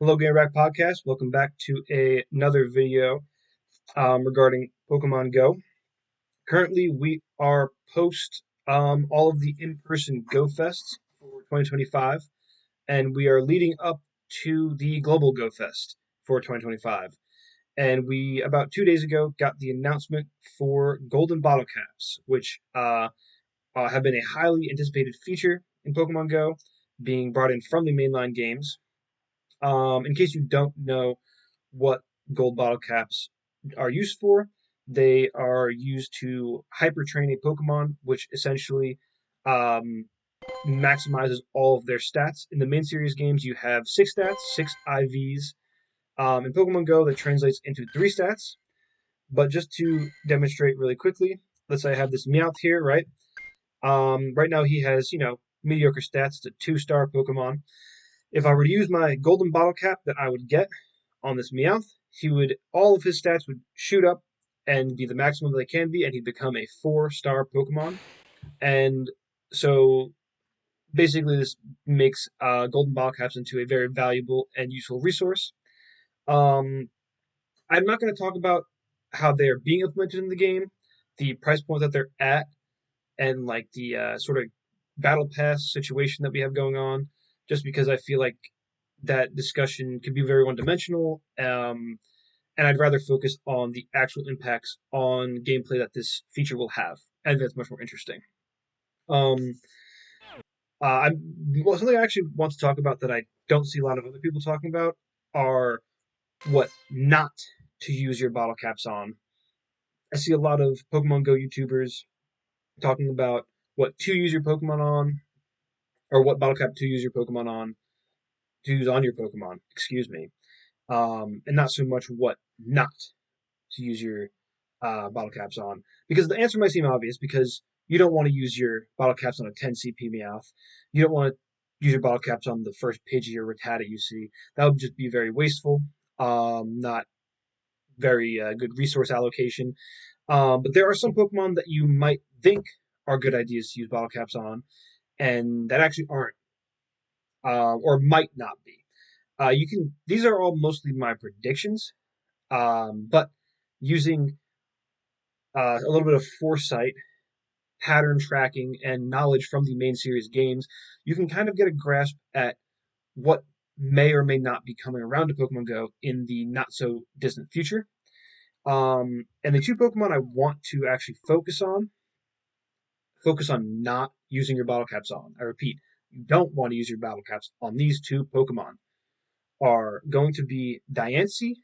Hello, Game Rack Podcast. Welcome back to another video regarding Pokemon Go. Currently, we are post all of the in-person Go Fests for 2025, and we are leading up to the Global Go Fest for 2025. And we, about 2 days ago, got the announcement for Golden Bottle Caps, which have been a highly anticipated feature in Pokemon Go, being brought in from the mainline games. In case you don't know what gold bottle caps are used for, they are used to hyper train a Pokemon, which essentially um, maximizes all of their stats. In the main series games, you have six stats, six IVs. In Pokemon Go, that translates into three stats. But just to demonstrate really quickly, let's say I have this Meowth here, right? Right now he has, mediocre stats. It's a two-star Pokemon. If I were to use my golden bottle cap that I would get on this Meowth, all of his stats would shoot up and be the maximum they can be, and he'd become a four-star Pokemon. And so basically, this makes golden bottle caps into a very valuable and useful resource. Um, I'm not going to talk about how they're being implemented in the game, the price point that they're at, and like the sort of battle pass situation that we have going on, just because I feel like that discussion can be very one-dimensional, and I'd rather focus on the actual impacts on gameplay that this feature will have. I think that's much more interesting. Um, something I actually want to talk about that I don't see a lot of other people talking about are what not to use your bottle caps on. I see a lot of Pokemon Go YouTubers talking about what to use your Pokemon on, or what bottle cap to use your Pokemon on, to use on your Pokemon, excuse me, and not so much what not to use your bottle caps on. Because the answer might seem obvious, because you don't want to use your bottle caps on a 10 CP Meowth. You don't want to use your bottle caps on the first Pidgey or Rattata you see. That would just be very wasteful, not very good resource allocation. But there are some Pokemon that you might think are good ideas to use bottle caps on, and that actually aren't, or might not be. You can. These are all mostly my predictions, but using a little bit of foresight, pattern tracking, and knowledge from the main series games, you can kind of get a grasp at what may or may not be coming around to Pokemon Go in the not so distant future. And the two Pokemon I want to actually focus on not using your bottle caps on. I repeat, you don't want to use your bottle caps on these two Pokemon. Are going to be Diancie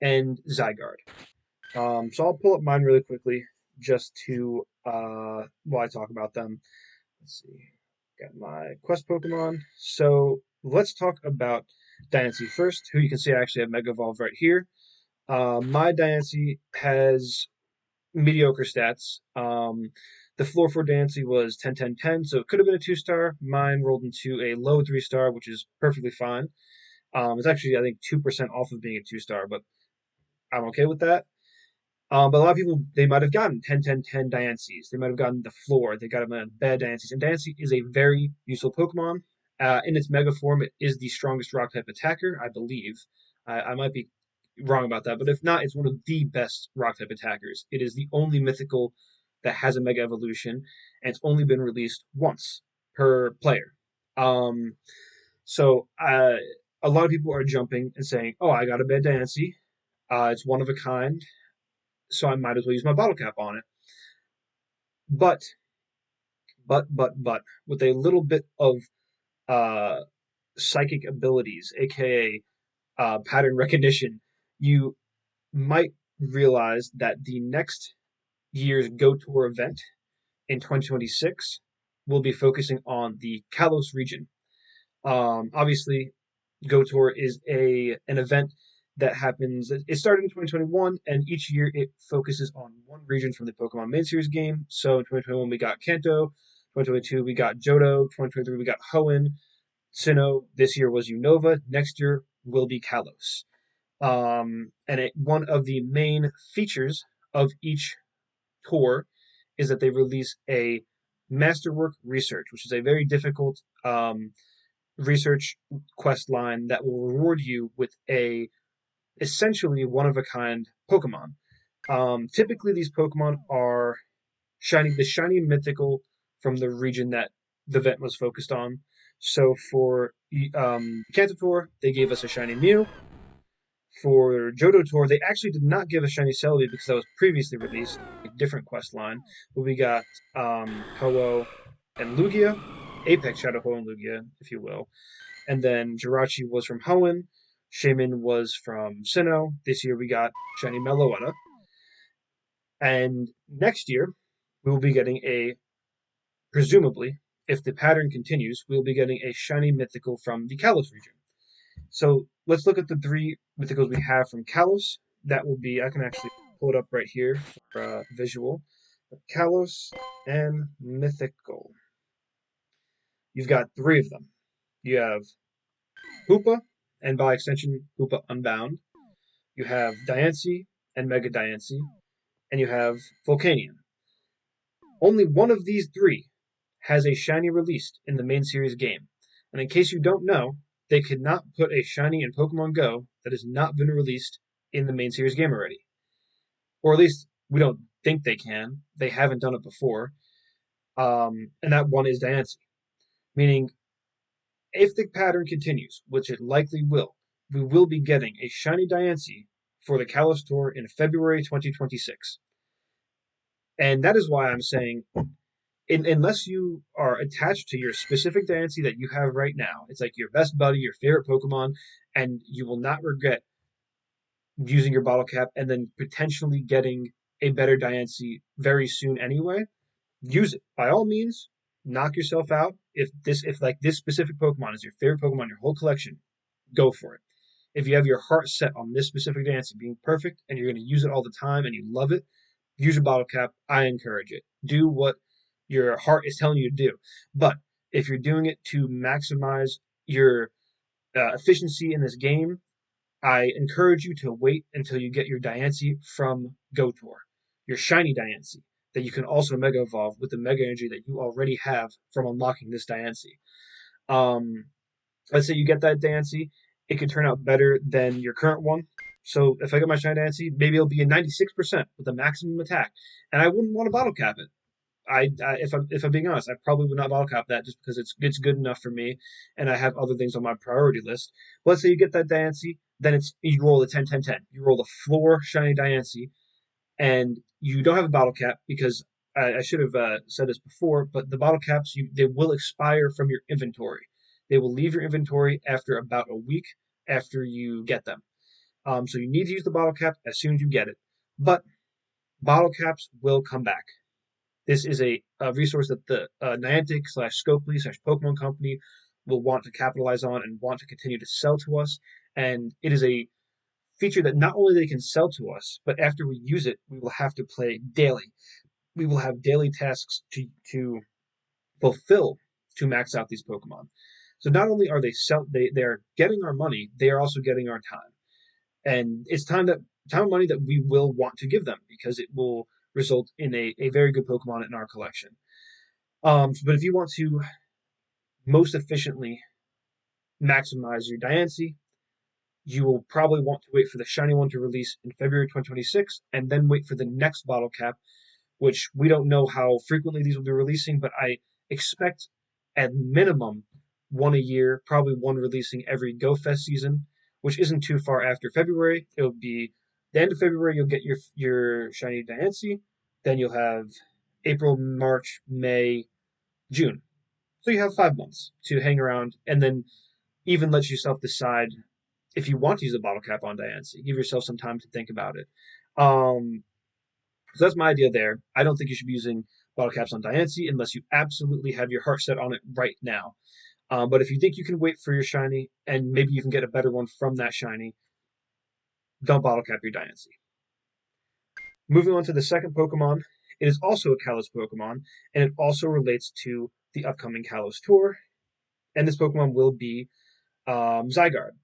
and Zygarde. So I'll pull up mine really quickly just to while I talk about them. Let's see. Got my quest Pokemon. So let's talk about Diancie first, who you can see I actually have Mega Evolve right here. My Diancie has mediocre stats. The floor for Diancie was 10, 10, 10, so it could have been a two-star. Mine rolled into a low three-star, which is perfectly fine. It's actually, I think, 2% off of being a two-star, but I'm okay with that. But a lot of people, they might have gotten 10, 10, 10 Diancies. They might have gotten the floor. They got them in bad Diancies. And Diancie is a very useful Pokemon. In its Mega form, it is the strongest Rock-type attacker, I believe. I might be wrong about that, but if not, it's one of the best Rock-type attackers. It is the only mythical that has a Mega Evolution, and it's only been released once per player. Um, so a lot of people are jumping and saying, "Oh, I got a bad Diancie. It's one of a kind, so I might as well use my bottle cap on it." But, but, with a little bit of uh, psychic abilities, aka pattern recognition, you might realize that the next year's Go Tour event in 2026 will be focusing on the Kalos region. Obviously, Go Tour is an event that happens. It started in 2021, and each year it focuses on one region from the Pokemon main series game. So in 2021 we got Kanto, 2022 we got Johto, 2023 we got Hoenn, Sinnoh. This year was Unova. Next year will be Kalos. One of the main features of each tour is that they release a masterwork research, which is a very difficult research quest line that will reward you with a essentially one-of-a-kind Pokemon. Typically, these Pokemon are the shiny mythical from the region that the event was focused on. So for Cantator, they gave us a shiny Mew. For Johto Tour, they actually did not give a shiny Celebi because that was previously released, a different quest line. But we got Ho-Oh and Lugia, Apex Shadow Ho and Lugia, if you will. And then Jirachi was from Hoenn, Shaman was from Sinnoh. This year we got shiny Meloetta. And next year, we will be getting presumably, if the pattern continues, we'll be getting a shiny mythical from the Kalos region. So let's look at the three mythicals we have from Kalos. That will be, I can actually pull it up right here for visual. Kalos and mythical. You've got three of them. You have Hoopa, and by extension, Hoopa Unbound. You have Diancie and Mega Diancie, and you have Volcanion. Only one of these three has a shiny released in the main series game. And in case you don't know, they could not put a shiny in Pokemon Go that has not been released in the main series game already. Or at least we don't think they can. They haven't done it before. And that one is Diancie. Meaning, if the pattern continues, which it likely will, we will be getting a shiny Diancie for the Kalos Tour in February 2026. And that is why I'm saying unless you are attached to your specific Diancie that you have right now, it's like your best buddy, your favorite Pokemon, and you will not regret using your bottle cap and then potentially getting a better Diancie very soon anyway. Use it by all means. Knock yourself out. If this specific Pokemon is your favorite Pokemon in your whole collection, go for it. If you have your heart set on this specific Diancie being perfect and you're going to use it all the time and you love it, use your bottle cap. I encourage it. Do what your heart is telling you to do. But if you're doing it to maximize your efficiency in this game, I encourage you to wait until you get your Diancie from GoTour, your shiny Diancie, that you can also Mega Evolve with the Mega Energy that you already have from unlocking this Diancie. Let's say you get that Diancie, it could turn out better than your current one. So if I get my shiny Diancie, maybe it'll be a 96% with a maximum attack, and I wouldn't want to bottle cap it. If I'm being honest, I probably would not bottle cap that just because it's good enough for me, and I have other things on my priority list. But let's say you get that Diancie, then you roll a 10-10-10. You roll the floor shiny Diancie, and you don't have a bottle cap because I should have said this before, but the bottle caps they will expire from your inventory. They will leave your inventory after about a week after you get them. So you need to use the bottle cap as soon as you get it. But bottle caps will come back. This is a resource that the Niantic / Scopely / Pokemon Company will want to capitalize on and want to continue to sell to us. And it is a feature that not only they can sell to us, but after we use it, we will have to play daily. We will have daily tasks to fulfill to max out these Pokemon. So not only are they are getting our money, they are also getting our time. And it's time and money that we will want to give them because it will result in a very good Pokemon in our collection. But if you want to most efficiently maximize your Diancie, you will probably want to wait for the shiny one to release in February 2026 and then wait for the next bottle cap, which we don't know how frequently these will be releasing, but I expect at minimum one a year, probably one releasing every Go Fest season, which isn't too far after February. It'll be the end of February, you'll get your shiny Diancie. Then you'll have April, March, May, June. So you have 5 months to hang around and then even let yourself decide if you want to use a bottle cap on Diancie. Give yourself some time to think about it. So that's my idea there. I don't think you should be using bottle caps on Diancie unless you absolutely have your heart set on it right now. But if you think you can wait for your shiny and maybe you can get a better one from that shiny, don't bottle cap your Diancie. Moving on to the second Pokemon, it is also a Kalos Pokemon, and it also relates to the upcoming Kalos Tour. And this Pokemon will be Zygarde.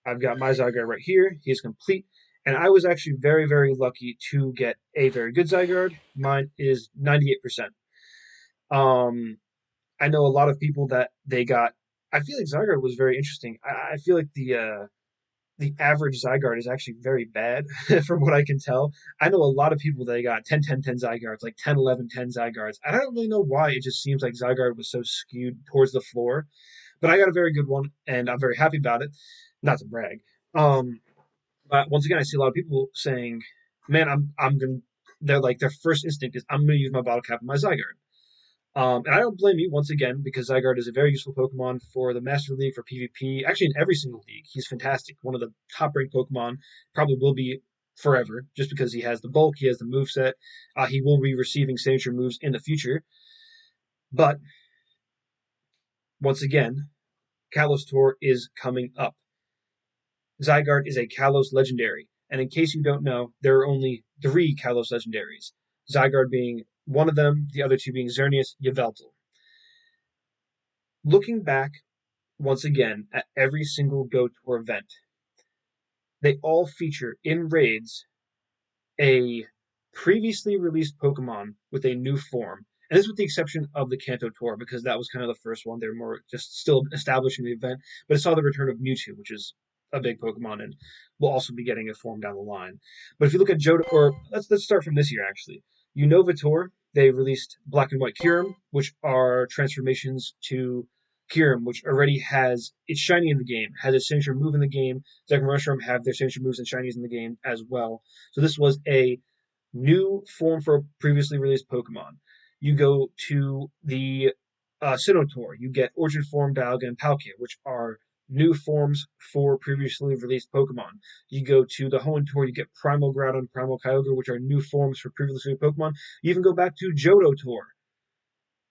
I've got my Zygarde right here. He is complete. And I was actually very, very lucky to get a very good Zygarde. Mine is 98%. I know a lot of people that they got I feel like Zygarde was very interesting. I feel like the average Zygarde is actually very bad from what I can tell. I know a lot of people that got 10, 10, 10 Zygardes, like 10, 11, 10 Zygardes. I don't really know why. It just seems like Zygarde was so skewed towards the floor. But I got a very good one, and I'm very happy about it. Not to brag. Um, but once again, I see a lot of people saying, "Man, I'm gonna." They're like their first instinct is I'm gonna use my bottle cap on my Zygarde. And I don't blame you once again because Zygarde is a very useful Pokemon for the Master League, for PvP. Actually, in every single league, he's fantastic. One of the top ranked Pokemon, probably will be forever, just because he has the bulk, he has the moveset. He will be receiving signature moves in the future. But once again, Kalos Tour is coming up. Zygarde is a Kalos legendary. And in case you don't know, there are only 3 Kalos legendaries. Zygarde being one of them, the other 2 being Xerneas, Yveltal. Looking back once again at every single Go Tour event, they all feature in raids a previously released Pokemon with a new form. And this with the exception of the Kanto Tour, because that was kind of the first one. They were more just still establishing the event, but it saw the return of Mewtwo, which is a big Pokemon, and will also be getting a form down the line. But if you look at Johto, or let's start from this year actually. Unova Tour, they released Black and White Kyurem, which are transformations to Kyurem, which already has it's shiny in the game, has a signature move in the game. Zekrom Mushroom have their signature moves and shinies in the game as well. So this was a new form for a previously released Pokemon. You go to the Sinnoh Tour, you get Origin Form, Dialga, and Palkia, which are new forms for previously released Pokemon. You go to the Hoenn Tour, you get Primal Groudon, Primal Kyogre, which are new forms for previously released Pokemon. You even go back to Johto Tour,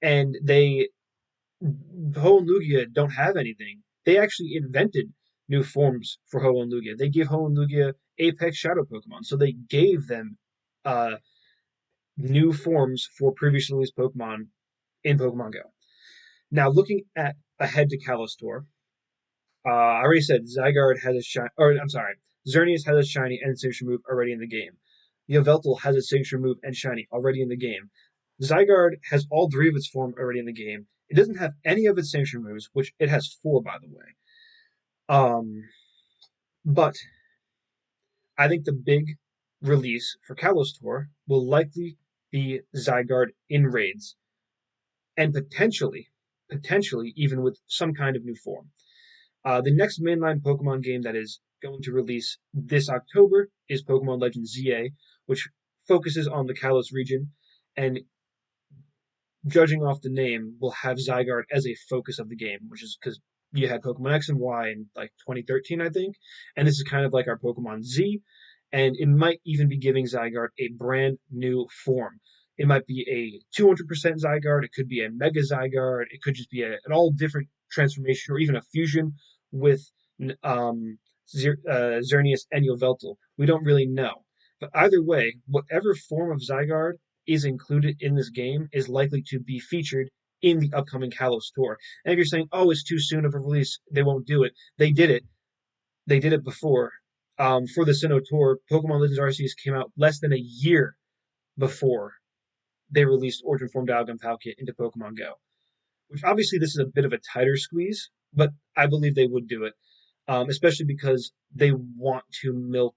and Ho and Lugia don't have anything. They actually invented new forms for Ho and Lugia. They give Ho and Lugia Apex Shadow Pokemon, so they gave them uh, new forms for previously released Pokemon in Pokemon Go. Now, looking at ahead to Kalos Tour, I already said Zygarde has a shiny, or I'm sorry, Xerneas has a shiny and signature move already in the game. Yveltal has a signature move and shiny already in the game. Zygarde has all 3 of its form already in the game. It doesn't have any of its signature moves, which it has 4, by the way. But I think the big release for Kalos Tour will likely be Zygarde in raids, and potentially even with some kind of new form. The next mainline Pokemon game that is going to release this October is Pokemon Legends ZA, which focuses on the Kalos region, and judging off the name, will have Zygarde as a focus of the game, which is because you had Pokemon X and Y in like 2013, I think, and this is kind of like our Pokemon Z, and it might even be giving Zygarde a brand new form. It might be a 200% Zygarde, it could be a Mega Zygarde, it could just be an all different transformation or even a fusion with Xerneas and Yveltal. We don't really know. But either way, whatever form of Zygarde is included in this game is likely to be featured in the upcoming Kalos Tour. And if you're saying, oh, it's too soon of a release, they won't do it. They did it. They did it before. For the Sinnoh Tour, Pokemon Legends Arceus came out less than a year before they released Origin Form Dialga and Palkia into Pokemon Go. Which obviously this is a bit of a tighter squeeze, but I believe they would do it, especially because they want to milk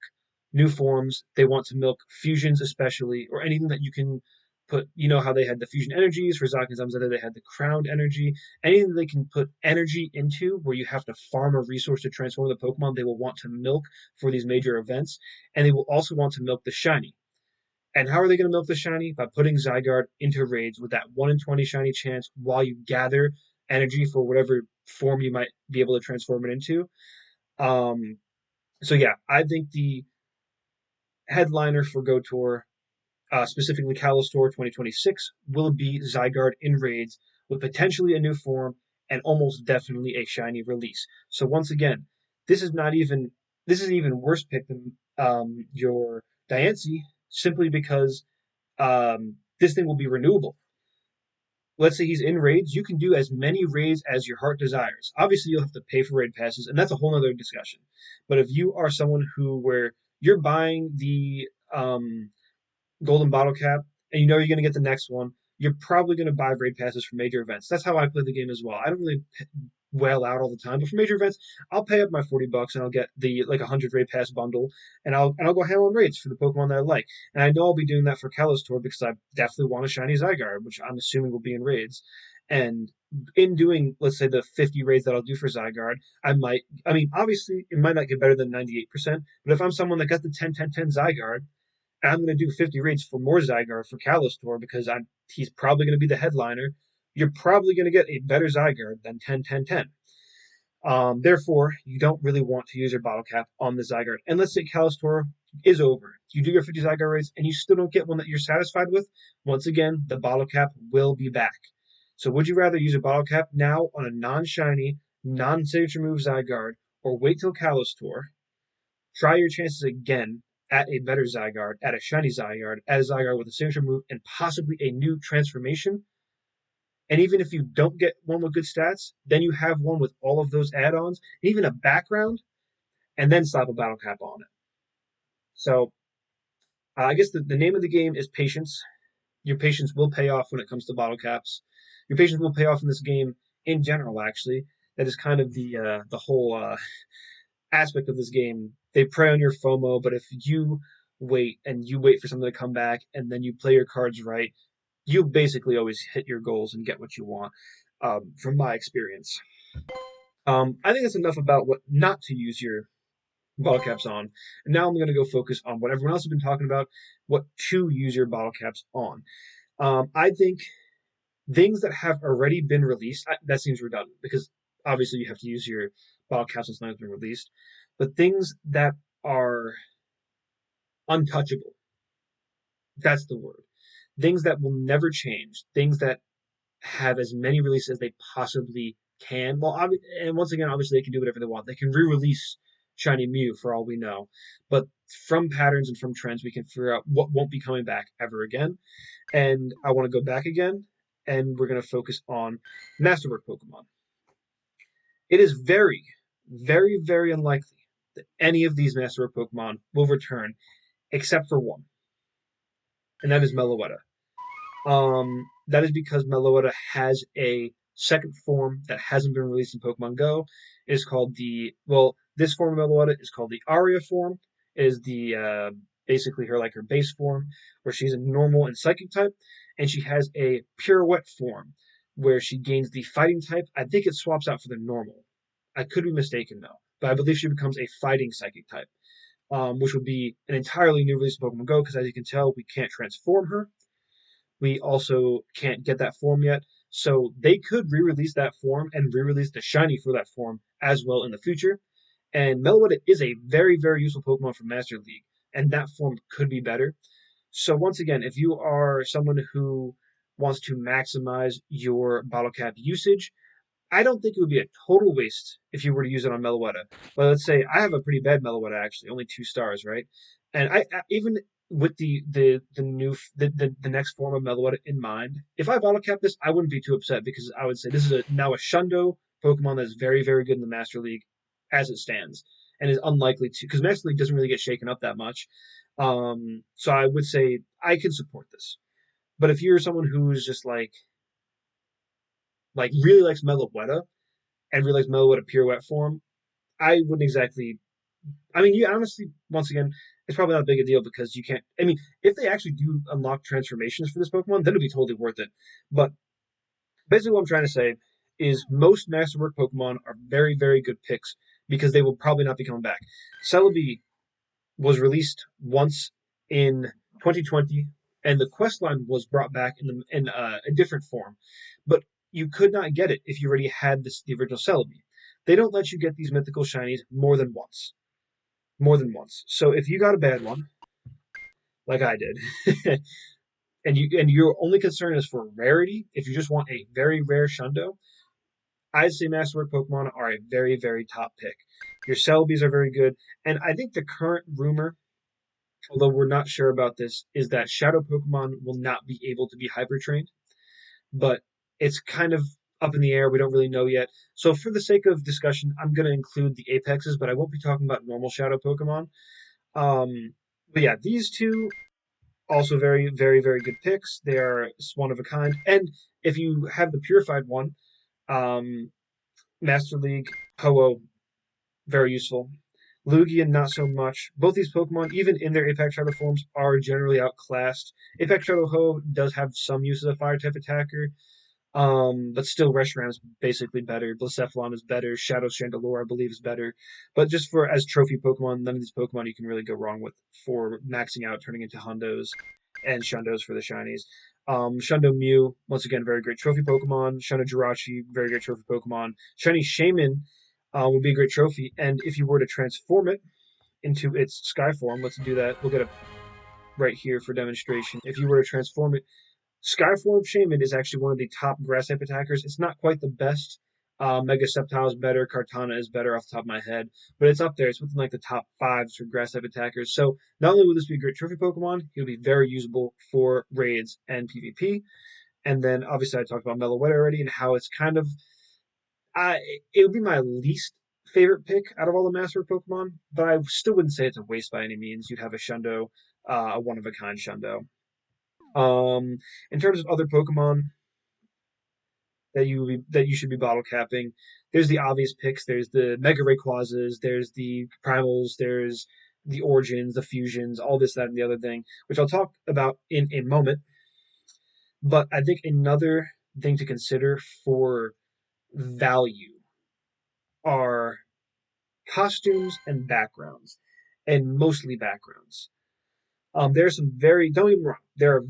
new forms. They want to milk fusions, especially, or anything that you can put. You know how they had the fusion energies for Zac and Zamazenta, they had the crowned energy. Anything that they can put energy into where you have to farm a resource to transform the Pokemon, they will want to milk for these major events. And they will also want to milk the shiny. And how are they going to milk the shiny? By putting Zygarde into raids with that 1 in 20 shiny chance while you gather energy for whatever form you might be able to transform it into. Um, so yeah, I think the headliner for Go Tour, specifically Kalos Tour 2026, will be Zygarde in raids with potentially a new form and almost definitely a shiny release. So once again, this is not even this is an even worse pick than your Diancie, simply because this thing will be renewable. Let's say he's in raids, you can do as many raids as your heart desires. Obviously, you'll have to pay for raid passes, and that's a whole other discussion. But if you are someone where you're buying the golden bottle cap and you know you're going to get the next one, you're probably going to buy raid passes for major events. That's how I play the game as well. I don't really whale out all the time. But for major events, I'll pay up my $40 and I'll get the like 100 raid pass bundle, and I'll go ham on raids for the Pokemon that I like. And I know I'll be doing that for Kalos Tour because I definitely want a shiny Zygarde, which I'm assuming will be in raids. And in doing, let's say, the 50 raids that I'll do for Zygarde, I mean, obviously, it might not get better than 98%, but if I'm someone that got the 10-10-10 Zygarde, and I'm going to do 50 raids for more Zygarde for Kalos Tour because he's probably going to be the headliner, you're probably going to get a better Zygarde than 10-10-10. Therefore, you don't really want to use your bottle cap on the Zygarde. And let's say Kalos Tour is over. You do your 50 Zygarde raids and you still don't get one that you're satisfied with. Once again, the bottle cap will be back. So would you rather use a bottle cap now on a non-shiny, non-signature move Zygarde, or wait till Kalos Tour, try your chances again at a better Zygarde, at a shiny Zygarde, at a Zygarde with a signature move, and possibly a new transformation? And even if you don't get one with good stats, then you have one with all of those add-ons, even a background, and then slap a battle cap on it. So I guess the name of the game is patience. Your patience will pay off when it comes to bottle caps. Your patience will pay off in this game in general, actually. That is kind of the whole aspect of this game. They prey on your FOMO, but if you wait and you wait for something to come back and then you play your cards right, you basically always hit your goals and get what you want, from my experience. I think that's enough about what not to use your bottle caps on. And now I'm going to go focus on what everyone else has been talking about, what to use your bottle caps on. I think things that have already been released, that seems redundant because obviously you have to use your bottle caps when something's been released, but things that are untouchable, that's the word. Things that will never change, things that have as many releases as they possibly can. Well, and once again, obviously they can do whatever they want. They can re-release Shiny Mew for all we know, but from patterns and from trends, we can figure out what won't be coming back ever again. And I want to go back again, and we're going to focus on Masterwork Pokemon. It is very, very, very unlikely that any of these Masterwork Pokemon will return, except for one, and that is Meloetta. That is because Meloetta has a second form that hasn't been released in Pokemon Go. It is called this form of Meloetta is called the Aria form. It is the basically her base form, where she's a normal and psychic type, and she has a pirouette form where she gains the fighting type. I think it swaps out for the normal. I could be mistaken though, but I believe she becomes a fighting psychic type, which would be an entirely new release of Pokemon Go because, as you can tell, we can't transform her. We also can't get that form yet. So they could re-release that form and re-release the shiny for that form as well in the future. And Meloetta is a very, very useful Pokemon for Master League, and that form could be better. So once again, if you are someone who wants to maximize your bottle cap usage, I don't think it would be a total waste if you were to use it on Meloetta. But let's say I have a pretty bad Meloetta actually, only 2 stars, right? And I even with the next form of Meloetta in mind, if I bottle cap this, I wouldn't be too upset because I would say this is now a Shundo Pokemon that is very, very good in the Master League as it stands, and is unlikely to because Master League doesn't really get shaken up that much. So I would say I can support this. But if you're someone who's just like really likes Meloetta and really likes Meloetta pirouette form, I wouldn't exactly. I mean, you honestly, once again, it's probably not a big a deal because you can't. I mean, if they actually do unlock transformations for this Pokemon, then it'd be totally worth it. But basically, what I'm trying to say is most Masterwork Pokemon are very, very good picks because they will probably not be coming back. Celebi was released once in 2020, and the quest line was brought back in a different form, but you could not get it if you already had the original Celebi. They don't let you get these mythical shinies more than once. More than once. So if you got a bad one, like I did, and your only concern is for rarity, if you just want a very rare Shundo, I'd say Masterwork Pokemon are a very, very top pick. Your Celebes are very good, and I think the current rumor, although we're not sure about this, is that Shadow Pokemon will not be able to be hyper trained, but it's kind of up in the air. We don't really know yet. So, for the sake of discussion, I'm going to include the Apexes, but I won't be talking about normal Shadow Pokemon. But yeah, these two also very, very, very good picks. They are one of a kind. And if you have the purified one, um, Master League, Ho-Oh, very useful. Lugia, not so much. Both these Pokemon, even in their Apex Shadow forms, are generally outclassed. Apex Shadow Ho does have some use as a fire type attacker, but still Reshiram is basically better. Blacephalon is better. Shadow Chandelure, I believe, is better. But just for as trophy Pokemon, none of these Pokemon you can really go wrong with for maxing out, turning into Hundos and Shundos for the shinies. Shundo Mew, once again, very great trophy Pokemon. Shundo Jirachi, very great trophy Pokemon. Shiny Shaman would be a great trophy. And if you were to transform it into its Sky form, let's do that. We'll get a right here for demonstration. If you were to transform it, Skyform Shaman is actually one of the top grass type attackers. It's not quite the best. Mega Sceptile is better. Kartana is better off the top of my head, but it's up there. It's within like the top fives for grass type attackers. So not only would this be a great trophy Pokemon, he'll be very usable for raids and PvP. And then obviously I talked about Meloetta already and how it's kind of I it would be my least favorite pick out of all the Master Pokemon, but I still wouldn't say it's a waste by any means. You'd have a Shundo, a one of a kind Shundo. In terms of other Pokemon that you should be bottle capping, there's the obvious picks. There's the Mega Rayquazas. There's the Primals. There's the Origins, the Fusions, all this, that, and the other thing, which I'll talk about in a moment. But I think another thing to consider for value are costumes and backgrounds, and mostly backgrounds. There are some very don't get me wrong. There are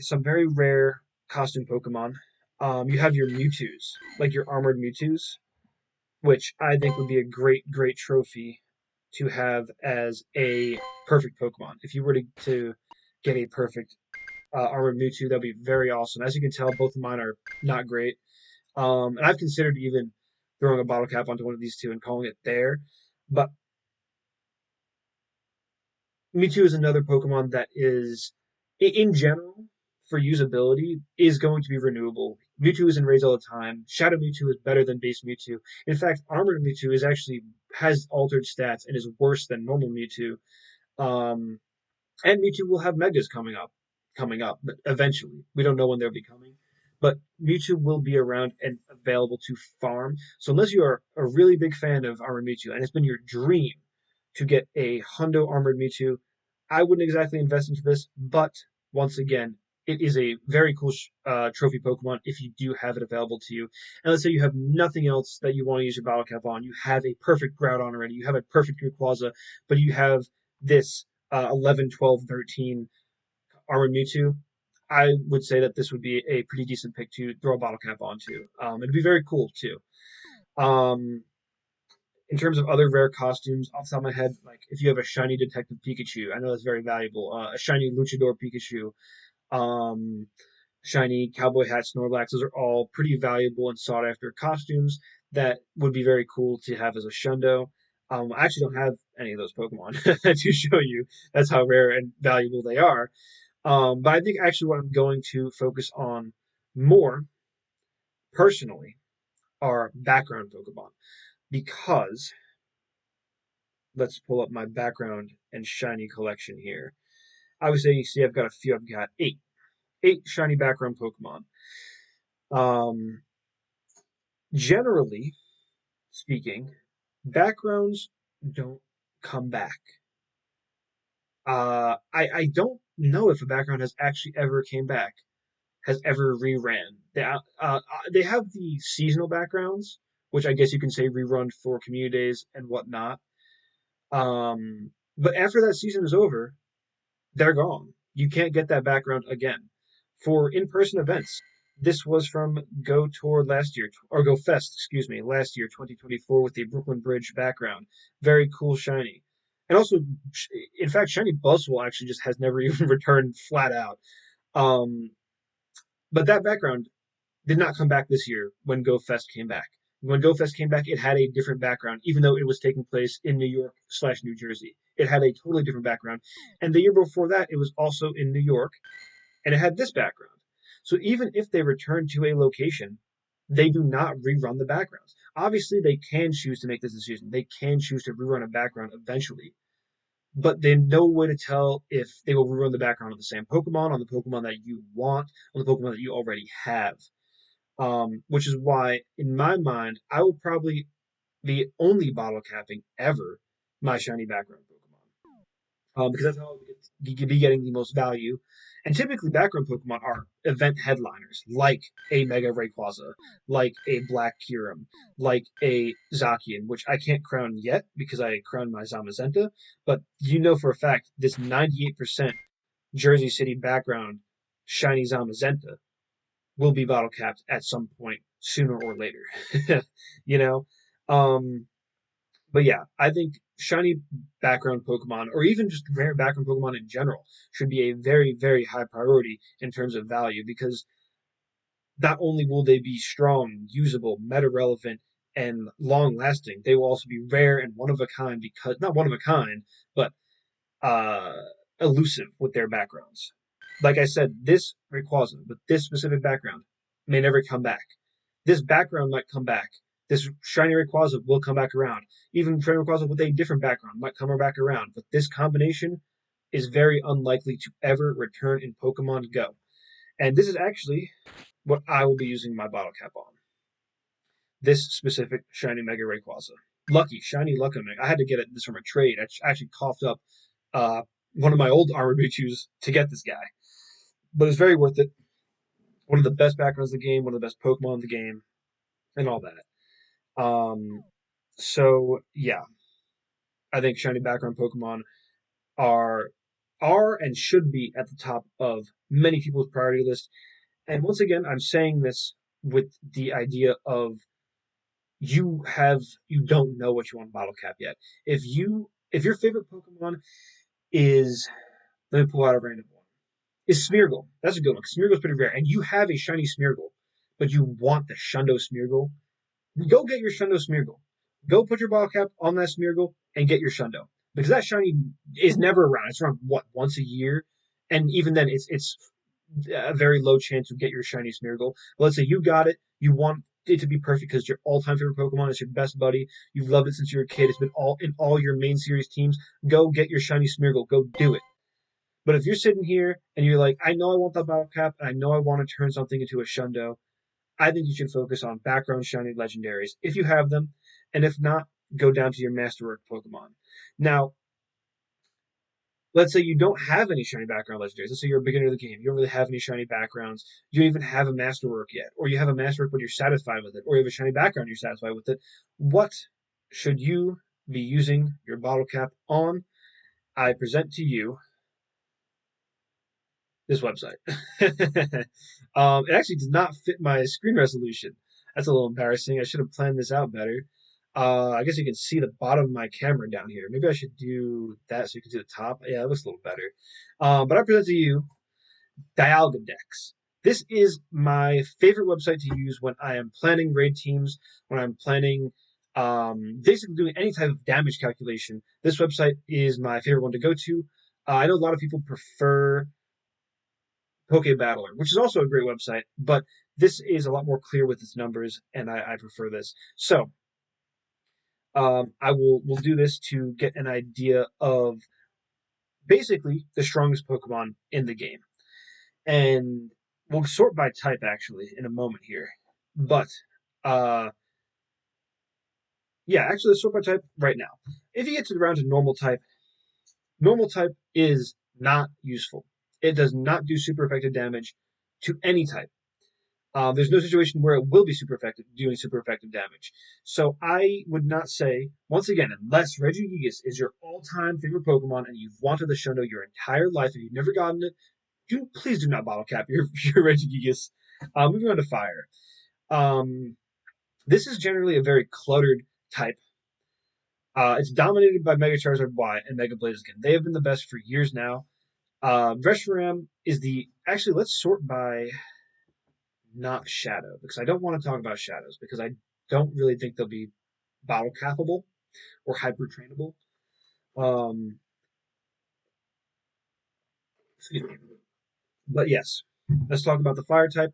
some very rare costume Pokemon. You have your Mewtwo's, like your armored Mewtwo's, which I think would be a great trophy to have as a perfect Pokemon. If you were to get a perfect armored Mewtwo, that'd be very awesome. As you can tell, both of mine are not great. And I've considered even throwing a bottle cap onto one of these two and calling it there. But Mewtwo is another Pokemon that is, in general, for usability, is going to be renewable. Mewtwo is in raids all the time. Shadow Mewtwo is better than base Mewtwo. In fact, Armored Mewtwo is actually has altered stats and is worse than normal Mewtwo. Um, and Mewtwo will have Megas coming up, but eventually. We don't know when they'll be coming. But Mewtwo will be around and available to farm. So unless you are a really big fan of Armored Mewtwo and it's been your dream to get a Hundo Armored Mewtwo, I wouldn't exactly invest into this, but once again, it is a very cool trophy Pokemon if you do have it available to you. And let's say you have nothing else that you want to use your Battle Cap on. You have a perfect Groudon already. You have a perfect Rayquaza, but you have this 11, 12, 13 Armored Mewtwo. I would say that this would be a pretty decent pick to throw a Bottle Cap onto. It'd be very cool too. Um, in terms of other rare costumes, off the top of my head, like if you have a shiny Detective Pikachu, I know that's very valuable. A shiny Luchador Pikachu, um, shiny Cowboy Hat Snorlax, those are all pretty valuable and sought after costumes that would be very cool to have as a Shundo. I actually don't have any of those Pokemon to show you. That's how rare and valuable they are. But I think actually what I'm going to focus on more personally are background Pokemon because let's pull up my background and shiny collection here. Obviously, you see I've got a few. I've got eight shiny background Pokemon. Um, Generally speaking, backgrounds don't come back. I don't know if a background has actually ever came back, has ever reran. They have the seasonal backgrounds, which I guess you can say rerun for community days and whatnot. But after that season is over, they're gone. You can't get that background again. For in-person events, this was from Go Tour last year, or Go Fest, excuse me, last year, 2024, with the Brooklyn Bridge background. Very cool, shiny. And also, in fact, shiny Buzzwole actually just has never even returned flat out. Um, but that background did not come back this year when Go Fest came back. When Go Fest came back, it had a different background, even though it was taking place in New York slash New Jersey. It had a totally different background. And the year before that, it was also in New York, and it had this background. So even if they return to a location, they do not rerun the backgrounds. Obviously, they can choose to make this decision. They can choose to rerun a background eventually, but they no way to tell if they will rerun the background on the same Pokemon, on the Pokemon that you want, on the Pokemon that you already have. Which is why, in my mind, I will probably be only bottle capping ever my shiny background Pokemon. Because that's how you could be getting the most value. And typically, background Pokemon are event headliners, like a Mega Rayquaza, like a Black Kyurem, like a Zacian, which I can't crown yet because I crowned my Zamazenta. But you know for a fact this 98% Jersey City background shiny Zamazenta will be bottle capped at some point sooner or later. you know, um, but yeah, I think shiny background Pokemon, or even just rare background Pokemon in general, should be a very, very high priority in terms of value because not only will they be strong, usable, meta relevant, and long lasting, they will also be rare and one of a kind because, not one of a kind, but uh, elusive with their backgrounds. Like I said, this Rayquaza with this specific background may never come back. This background might come back. This shiny Rayquaza will come back around. Even shiny Rayquaza with a different background might come back around. But this combination is very unlikely to ever return in Pokemon Go. And this is actually what I will be using my bottle cap on. This specific shiny Mega Rayquaza. Lucky, shiny Lucky. I had to get this from a trade. I actually coughed up one of my old Armored Mewtwo's to get this guy. But it's very worth it. One of the best backgrounds of the game, one of the best Pokemon of the game, and all that. So yeah, I think shiny background Pokemon are are and should be at the top of many people's priority list. And once again, I'm saying this with the idea of you don't know what you want bottle cap yet. If your favorite Pokemon is, let me pull out a random one, is Smeargle. That's a good one. Smeargle's pretty rare, and you have a shiny Smeargle, but you want the Shundo Smeargle. Go get your Shundo Smeargle. Go put your bottle cap on that Smeargle and get your Shundo because that shiny is never around. It's around what, once a year, and even then, it's a very low chance to get your shiny Smeargle. But let's say you got it, you want it to be perfect because your all-time favorite Pokemon is your best buddy. You've loved it since you were a kid. It's been all in all your main series teams. Go get your shiny Smeargle. Go do it. But if you're sitting here and you're like, I know I want that bottle cap, and I know I want to turn something into a Shundo, I think you should focus on background shiny legendaries if you have them, and if not, go down to your masterwork Pokemon. Now, let's say you don't have any shiny background legendaries. Let's say you're a beginner of the game. You don't really have any shiny backgrounds. You don't even have a masterwork yet. Or you have a masterwork but you're satisfied with it. Or you have a shiny background you're satisfied with it. What should you be using your bottle cap on? I present to you this website. It actually does not fit my screen resolution. That's a little embarrassing. I should have planned this out better. I guess you can see the bottom of my camera down here. Maybe I should do that so you can see the top. Yeah, it looks a little better. But I present to you Dialgadex. This is my favorite website to use when I am planning raid teams, when I'm planning basically doing any type of damage calculation. This website is my favorite one to go to. I know a lot of people prefer PokeBattler, which is also a great website, but this is a lot more clear with its numbers, and I prefer this. So I will do this to get an idea of basically the strongest Pokemon in the game, and we'll sort by type actually in a moment here. But uh, yeah, actually let's sort by type right now. If you get to the round to normal type is not useful. It does not do super effective damage to any type. There's no situation where it will be super effective, doing super effective damage. So I would not say, once again, unless Regigigas is your all-time favorite Pokemon and you've wanted the Shundo your entire life and you've never gotten it, please do not bottle cap your Regigigas. Moving on to Fire. Um, this is generally a very cluttered type. It's dominated by Mega Charizard Y and Mega Blaziken. They have been the best for years now. Reshiram is the... Actually, let's sort by not Shadow, because I don't want to talk about Shadows, because I don't really think they'll be bottle capable or hyper trainable. Um, excuse me. But yes, let's talk about the fire type.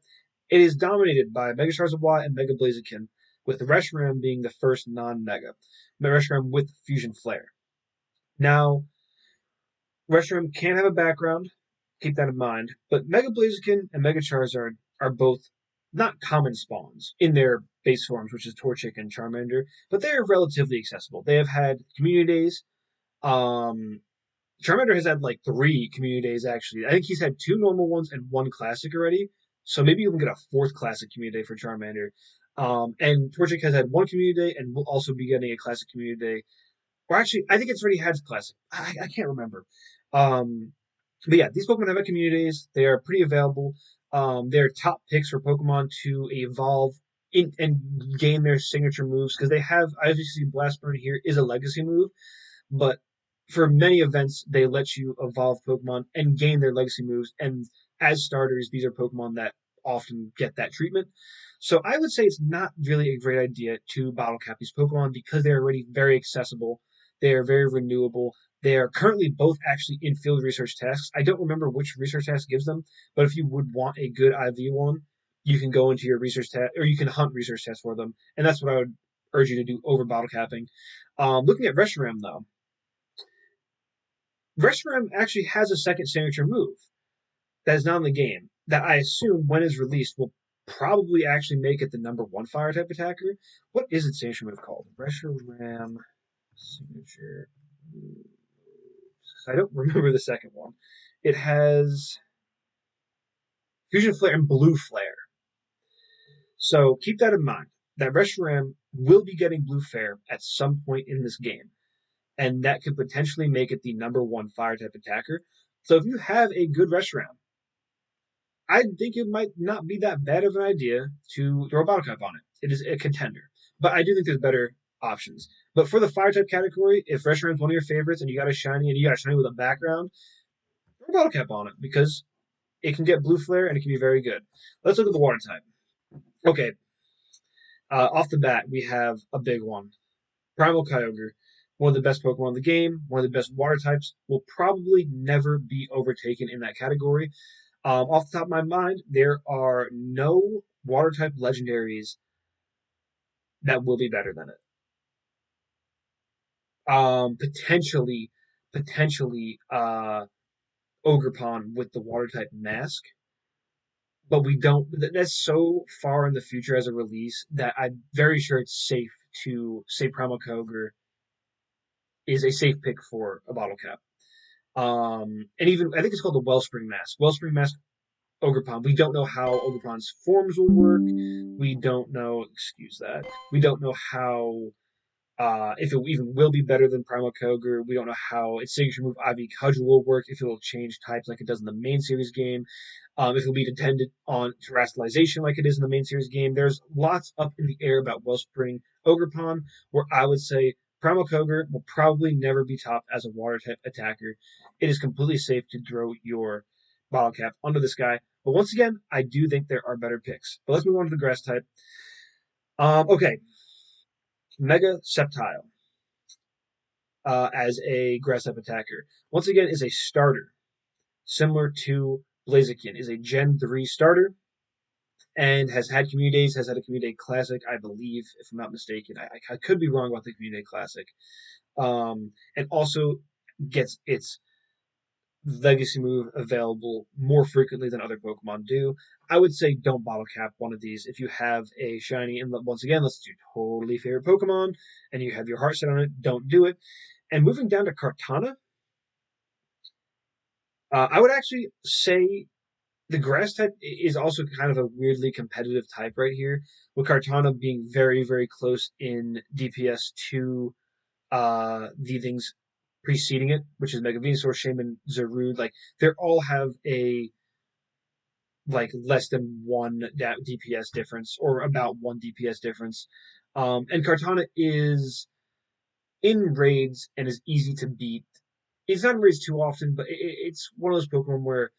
It is dominated by Mega Charizard Y and Mega Blaziken, with Reshiram being the first non-Mega. Reshiram with Fusion Flare. Now, Reshiram can have a background, keep that in mind, but Mega Blaziken and Mega Charizard are both not common spawns in their base forms, which is Torchic and Charmander, but they're relatively accessible. They have had community days. Um, Charmander has had like 3 community days actually. I think he's had 2 normal ones and 1 classic already. So maybe you can get a 4th classic community day for Charmander. And Torchic has had 1 community day and will also be getting a classic community day. Or actually, I think it's already had classic. I can't remember. Um, but yeah, these Pokemon have had community days. They are pretty available. They're top picks for Pokemon to evolve and gain their signature moves because they have, as you see, Blast Burn here is a legacy move, but for many events, they let you evolve Pokemon and gain their legacy moves. And as starters, these are Pokemon that often get that treatment. So I would say it's not really a great idea to bottle cap these Pokemon because they're already very accessible. They are very renewable. They are currently both actually in field research tasks. I don't remember which research task gives them, but if you would want a good IV one, you can go into your research task or you can hunt research tasks for them. And that's what I would urge you to do over bottle capping. Looking at Reshiram though, Reshiram actually has a second signature move that is not in the game that I assume when it's released will probably actually make it the #1 fire type attacker. What is its signature move called? Reshiram signature move. I don't remember the second one. It has Fusion Flare and Blue Flare. So keep that in mind. That Reshiram will be getting Blue Flare at some point in this game, and that could potentially make it the #1 fire type attacker. So if you have a good Reshiram, I think it might not be that bad of an idea to throw a bottle cap on it. It is a contender, but I do think there's better options. But for the fire type category, if Reshiram's one of your favorites and you got a shiny and you got a shiny with a background, throw a bottle cap on it because it can get blue flare and it can be very good. Let's look at the water type. Okay, off the bat we have a big one. Primal Kyogre, one of the best Pokemon in the game, one of the best water types, will probably never be overtaken in that category. Off the top of my mind, there are no water type legendaries that will be better than it. Potentially, Ogerpon with the water type mask, but we don't. That's so far in the future as a release that I'm very sure it's safe to say Primal Kyogre is a safe pick for a bottle cap. And even I think it's called the Wellspring Mask. Wellspring Mask Ogerpon. We don't know how Ogerpon's forms will work. We don't know. Excuse that. We don't know how if it even will be better than Primal Kyogre. We don't know how its signature move IV Cudgel will work. If it will change types like it does in the main series game. If it will be dependent on terrestrialization like it is in the main series game. There's lots up in the air about Wellspring Ogerpon, where I would say Primal Kyogre will probably never be topped as a water type attacker. It is completely safe to throw your bottle cap under this guy. But once again, I do think there are better picks. But let's move on to the grass type. Okay, Mega Sceptile as a grass type attacker. Once again, is a starter, similar to Blaziken, is a Gen 3 starter and has had community days, has had a community day classic, I believe, if I'm not mistaken. I could be wrong about the community day classic. And also gets its legacy move available more frequently than other Pokemon do. I would say don't bottle cap one of these. If you have a shiny, and once again, let's do totally favorite Pokemon, and you have your heart set on it, don't do it. And moving down to Kartana, I would actually say the grass type is also kind of a weirdly competitive type right here, with Kartana being very, very close in DPS to the things preceding it, which is Mega Venusaur, Shaman, Zarude. Like they all have a like less than one DPS difference or about one DPS difference. And Kartana is in raids and is easy to beat. It's not in raids too often, but it's one of those Pokemon where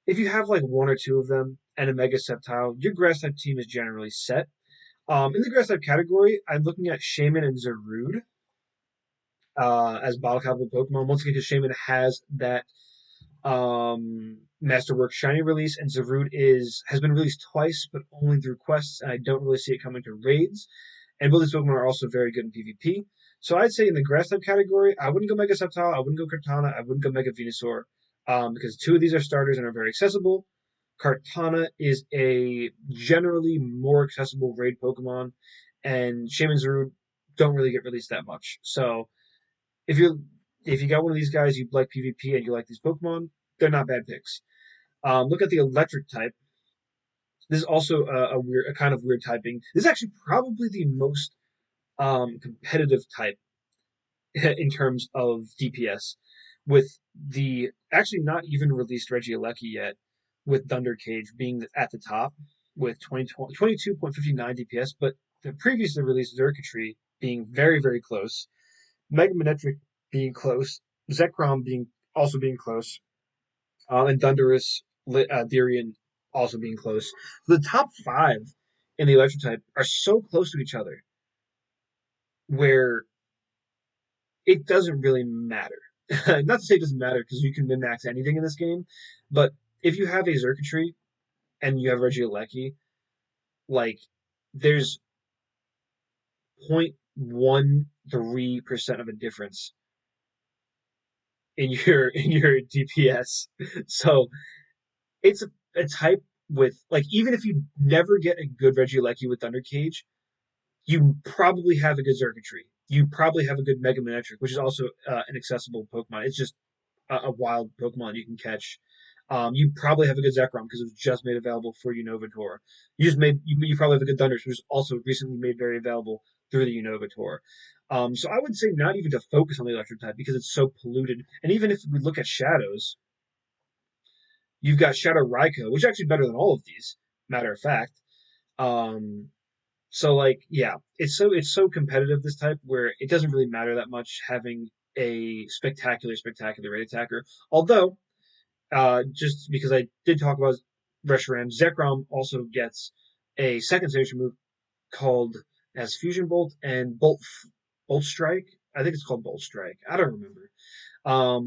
if you have like one or two of them and a Mega Sceptile, your grass type team is generally set. In the grass type category, I'm looking at Shaman and Zarude as bottle capital Pokemon. Once again, because Shaman has that Masterwork Shiny release, and Zarude has been released twice, but only through quests, and I don't really see it coming to raids. And both these Pokemon are also very good in PvP. So I'd say in the grass type category, I wouldn't go Mega Sceptile, I wouldn't go Kartana, I wouldn't go Mega Venusaur, because two of these are starters and are very accessible. Kartana is a generally more accessible raid Pokemon, and Shaman Zerud don't really get released that much. So if you got one of these guys, you like PvP and you like these Pokemon, they're not bad picks. Look at the electric type. This is also a kind of weird typing. This is actually probably the most competitive type in terms of DPS, with the actually not even released Regieleki yet, with Thunder Cage being at the top with 22.59 DPS, but the previously released Xurkitree being very, very close, Mega Manectric being close, Zekrom being close, and Thundurus, Therian also being close. The top five in the electric type are so close to each other where it doesn't really matter. Not to say it doesn't matter because you can min-max anything in this game, but if you have a Xurkitree and you have Regieleki, like there's 0.13% of a difference in your DPS. So it's a type with like even if you never get a good Regieleki with Thunder Cage, you probably have a good Xurkitree. You probably have a good Mega Manectric, which is also an accessible Pokemon. It's just a wild Pokemon you can catch. You probably have a good Zekrom because it was just made available for Unova Tour. You probably have a good Thundurus, which was also recently made very available through the Unova Tour. So I would say not even to focus on the electric type because it's so polluted. And even if we look at Shadows, you've got Shadow Raikou, which is actually better than all of these, matter of fact. Um, so like yeah, it's so competitive this type where it doesn't really matter that much having a spectacular raid attacker. Although just because I did talk about Reshiram, Zekrom also gets a second signature move called as Fusion Bolt and Bolt Strike. I think it's called Bolt Strike. I don't remember.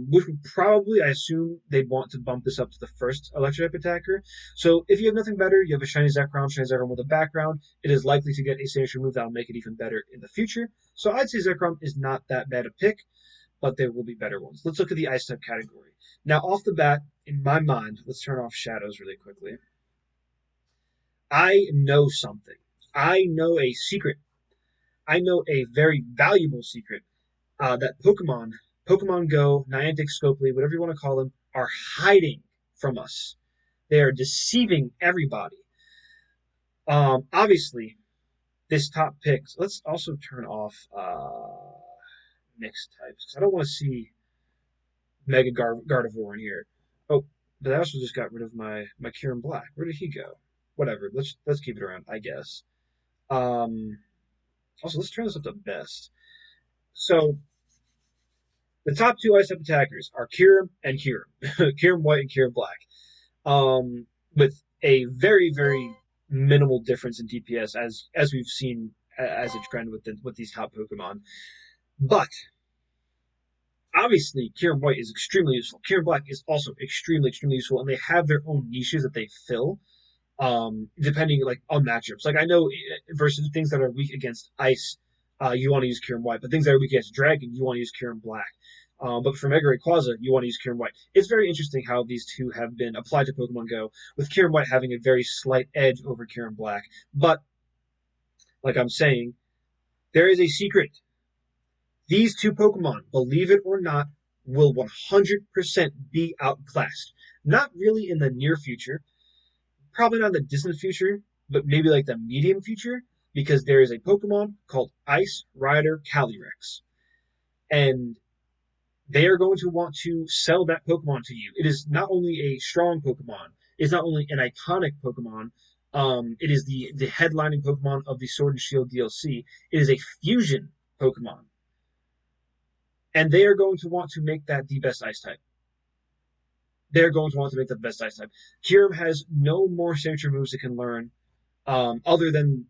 Which would probably, I assume, they'd want to bump this up to the first electric attacker. So if you have nothing better, you have a Shiny Zekrom with a background, it is likely to get a signature move that'll make it even better in the future. So I'd say Zekrom is not that bad a pick, but there will be better ones. Let's look at the Ice type category. Now, off the bat, in my mind, let's turn off Shadows really quickly. I know something. I know a secret. I know a very valuable secret that Pokemon Go, Niantic, Scopely, whatever you want to call them, are hiding from us. They are deceiving everybody. Obviously, this top pick. So let's also turn off mixed types because I don't want to see Mega Gardevoir in here. Oh, but I also just got rid of my Kieran Black. Where did he go? Whatever. Let's keep it around, I guess. Um, Also, let's turn this up to best. So the top two ice type attackers are Kyurem and Kyurem, Kyurem White and Kyurem Black, with a very very minimal difference in DPS as we've seen as a trend with these top Pokemon. But obviously, Kyurem White is extremely useful. Kyurem Black is also extremely useful, and they have their own niches that they fill. Depending like on matchups. Like I know versus things that are weak against ice, you want to use Kyurem White, but things that are weak against Dragon, you want to use Kyurem Black. But for Mega Rayquaza, you want to use Kyurem White. It's very interesting how these two have been applied to Pokemon Go, with Kyurem White having a very slight edge over Kyurem Black. But like I'm saying, there is a secret. These two Pokemon, believe it or not, will 100% be outclassed. Not really in the near future, probably not the distant future, but maybe like the medium future, because there is a Pokemon called Ice Rider Calyrex. And they are going to want to sell that Pokemon to you. It is not only a strong Pokemon, it's not only an iconic Pokemon, it is the headlining Pokemon of the Sword and Shield DLC. It is a fusion Pokemon. And they are going to want to make that the best ice type. They're going to want to make the best ice type. Kyurem has no more signature moves it can learn, other than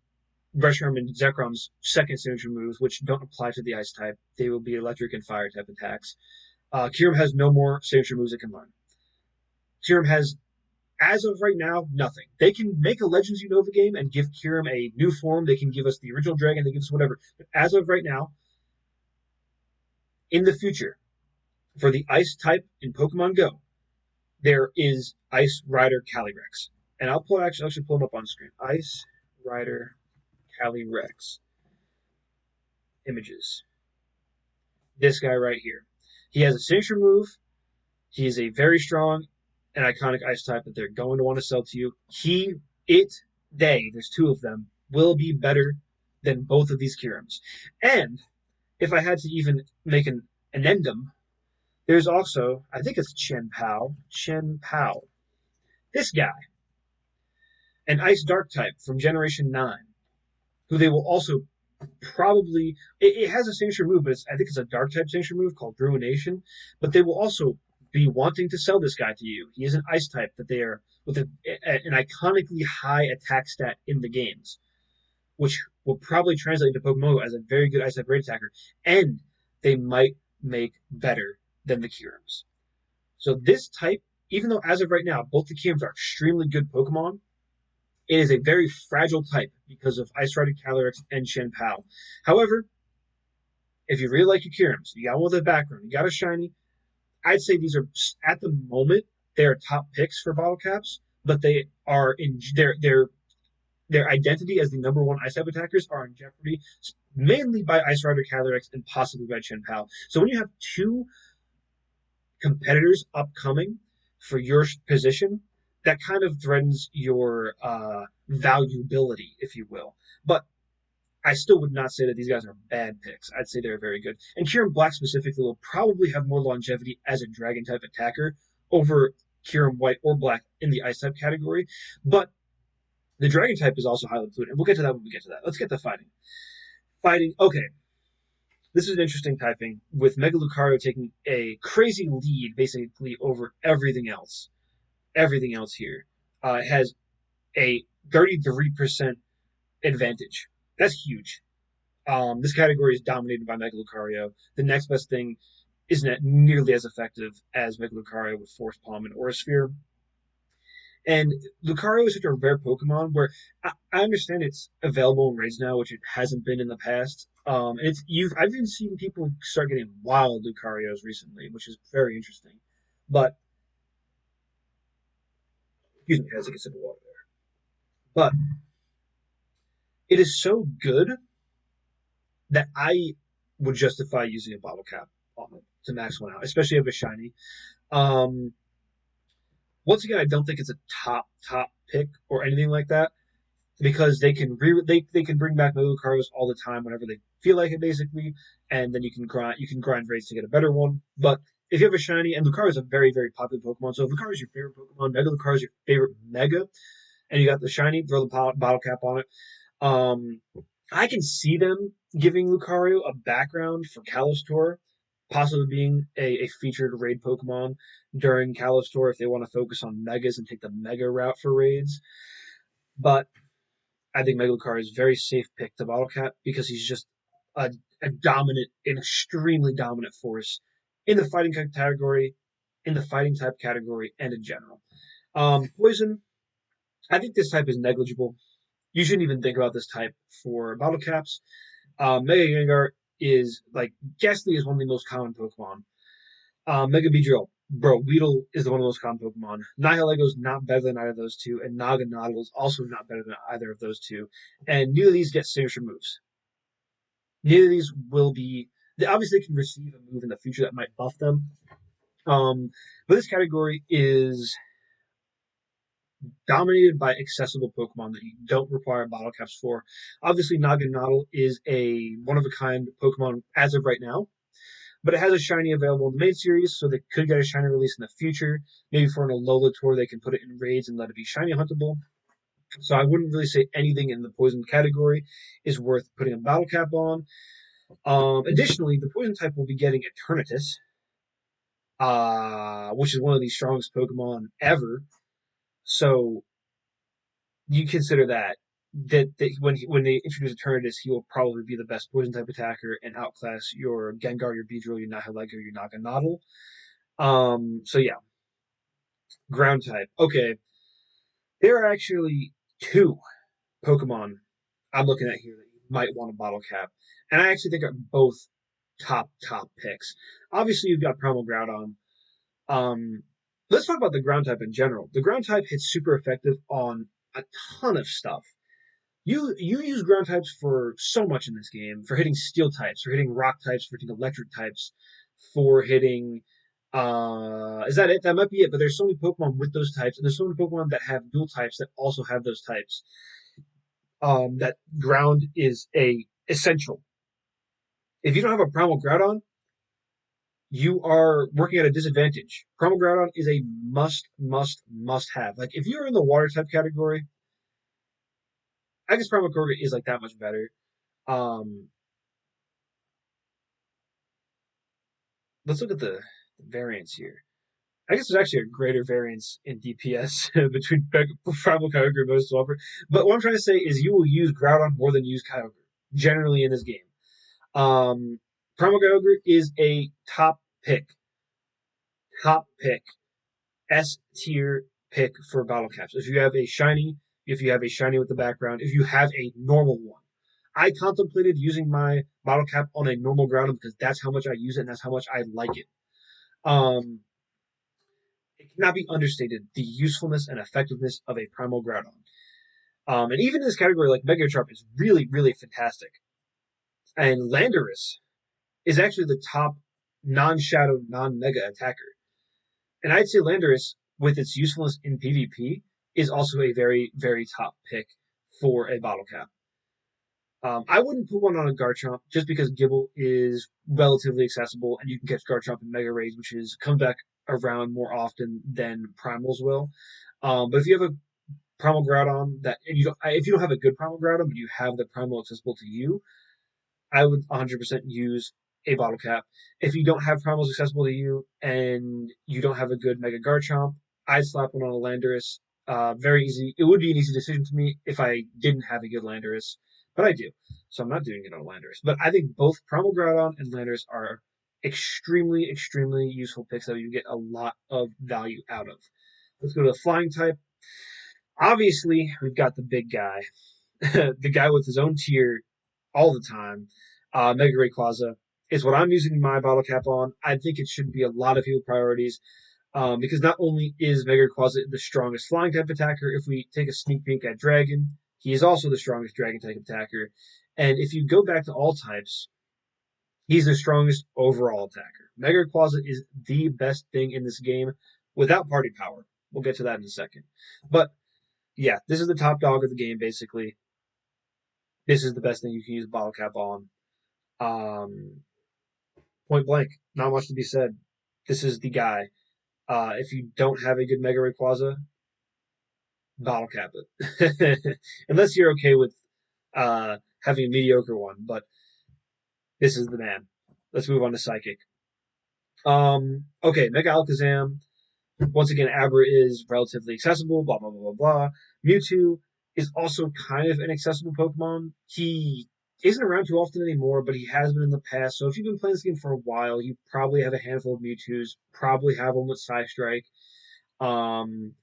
Reshiram and Zekrom's second signature moves, which don't apply to the ice type. They will be electric and fire type attacks. Kyurem has no more signature moves it can learn. Kyurem has, as of right now, nothing. They can make a Legends Unova game and give Kyurem a new form. They can give us the original dragon. They give us whatever. But as of right now, in the future, for the ice type in Pokemon Go, there is Ice Rider Calyrex. And I'll actually pull him up on screen. Ice Rider Calyrex. Images. This guy right here. He has a signature move. He is a very strong and iconic ice type that they're going to want to sell to you. There's two of them, will be better than both of these Kirams. And if I had to even make an addendum, there's also, I think it's Chen Pao. Chen Pao. This guy, an Ice Dark type from Generation 9, who they will also probably. It has a signature move, but I think it's a Dark type signature move called Ruination. But they will also be wanting to sell this guy to you. He is an Ice type that they are with an iconically high attack stat in the games, which will probably translate to Pokemon as a very good Ice type raid attacker, and they might make better than the Kirams. So this type, even though as of right now both the Kirams are extremely good Pokemon, it is a very fragile type because of Ice Rider Calyrex and Chen Pao. However, if you really like your Kirams, you got one with a background, you got a shiny, I'd say these are at the moment they are top picks for bottle caps, but they are in their identity as the number one ice type attackers are in jeopardy, mainly by Ice Rider Calyrex and possibly by Chen Pao. So when you have two competitors upcoming for your position, that kind of threatens your valuability, if you will. But I still would not say that these guys are bad picks. I'd say they're very good. And Kyurem Black specifically will probably have more longevity as a dragon type attacker over Kyurem White or Black in the ice type category. But the dragon type is also highly polluted. And we'll get to that when we get to that. Let's get to fighting. Fighting, okay. This is an interesting typing with Mega Lucario taking a crazy lead basically over everything else. Everything else here has a 33% advantage. That's huge. This category is dominated by Mega Lucario. The next best thing isn't nearly as effective as Mega Lucario with Force Palm and Aura Sphere. And Lucario is such a rare Pokemon where I understand it's available in raids now, which it hasn't been in the past. And I've even seen people start getting wild Lucarios recently, which is very interesting. But excuse me, I had to get a sip of water there. But it is so good that I would justify using a bottle cap on it to max one out, especially if it's shiny. Um, Once again, I don't think it's a top pick or anything like that because they can bring back Lucario all the time whenever they feel like it, basically, and then you can grind raids to get a better one. But if you have a shiny, and Lucario is a very popular Pokemon, so if Lucario is your favorite Pokemon, Mega Lucario is your favorite Mega, and you got the shiny, throw the bottle cap on it. Um, I can see them giving Lucario a background for Kalos Tour, possibly being a featured raid Pokemon during Kalos Tour if they want to focus on Megas and take the Mega route for raids. But I think Mega Lucario is a very safe pick to bottle cap because he's just a dominant, an extremely dominant force in the fighting category, in the fighting type category, and in general. Poison, I think this type is negligible. You shouldn't even think about this type for bottle caps. Mega Gengar is like Gastly is one of the most common Pokemon. Mega Beedrill, bro, Weedle is one of the most common Pokemon. Nihilego is not better than either of those two, and Naganadel is also not better than either of those two. And neither of these get signature moves. Neither of these will be. They obviously can receive a move in the future that might buff them. But this category is dominated by accessible Pokemon that you don't require bottle caps for. Obviously, Naganadel is a one of a kind Pokemon as of right now, but it has a shiny available in the main series, so they could get a shiny release in the future. Maybe for an Alola tour, they can put it in raids and let it be shiny huntable. So I wouldn't really say anything in the poison category is worth putting a battle cap on. Additionally, the poison type will be getting Eternatus, which is one of the strongest Pokemon ever. So you consider that when they introduce Eternatus, he will probably be the best poison type attacker and outclass your Gengar, your Beedrill, your Nihilego, your Naganadel. So yeah, ground type. Okay, there are actually two Pokemon I'm looking at here that you might want a bottle cap, and I actually think are both top picks. Obviously, you've got Primal Groudon. Um, let's talk about the ground type in general. The ground type hits super effective on a ton of stuff. You use ground types for so much in this game, for hitting steel types, for hitting rock types, for hitting electric types, for hitting is that it? That might be it, but there's so many Pokemon with those types, and there's so many Pokemon that have dual types that also have those types. That ground is a essential. If you don't have a Primal Groudon, you are working at a disadvantage. Primal Groudon is a must have. Like if you're in the water type category, I guess Primal Groudon is like that much better. Um, let's look at the variance here. I guess there's actually a greater variance in DPS between Primal Kyogre and most Swamper. But what I'm trying to say is you will use Groudon more than you use Kyogre, generally in this game. Primal Kyogre is a top pick, S tier pick for bottle caps. If you have a shiny with the background, if you have a normal one. I contemplated using my bottle cap on a normal Groudon because that's how much I use it and that's how much I like it. Um, it cannot be understated the usefulness and effectiveness of a Primal Groudon. And even in this category, like Mega Sharp is really, really fantastic. And Landorus is actually the top non-shadow, non-mega attacker. And I'd say Landorus, with its usefulness in PvP, is also a very, very top pick for a bottle cap. I wouldn't put one on a Garchomp just because Gible is relatively accessible and you can catch Garchomp in Mega Raids, which is come back around more often than Primals will. But if you have a Primal Groudon that and you don't, if you don't have a good Primal Groudon, but you have the Primal accessible to you, I would 100% use a bottle cap. If you don't have primals accessible to you and you don't have a good Mega Garchomp, I'd slap one on a Landorus. Very easy. It would be an easy decision to me if I didn't have a good Landorus, but I do. So I'm not doing it on Landorus. But I think both Primal Groudon and Landorus are extremely, extremely useful picks that you get a lot of value out of. Let's go to the flying type. Obviously, we've got the big guy, the guy with his own tier all the time. Mega Rayquaza is what I'm using my bottle cap on. I think it should be a lot of heal priorities because not only is Mega Rayquaza the strongest flying type attacker, if we take a sneak peek at Dragon, he is also the strongest Dragon type attacker. And if you go back to all types, he's the strongest overall attacker. Mega Rayquaza is the best thing in this game without party power. We'll get to that in a second. But yeah, this is the top dog of the game, basically. This is the best thing you can use bottle cap on. Um, Point blank, not much to be said. This is the guy. If you don't have a good Mega Rayquaza, bottle cap it. Unless you're okay with having a mediocre one, but this is the man. Let's move on to Psychic. Okay, Mega Alakazam. Once again, Abra is relatively accessible, blah, blah, blah, blah, blah. Mewtwo is also kind of an accessible Pokemon. He isn't around too often anymore, but he has been in the past. So if you've been playing this game for a while, you probably have a handful of Mewtwo's, probably have one with Psystrike. Um,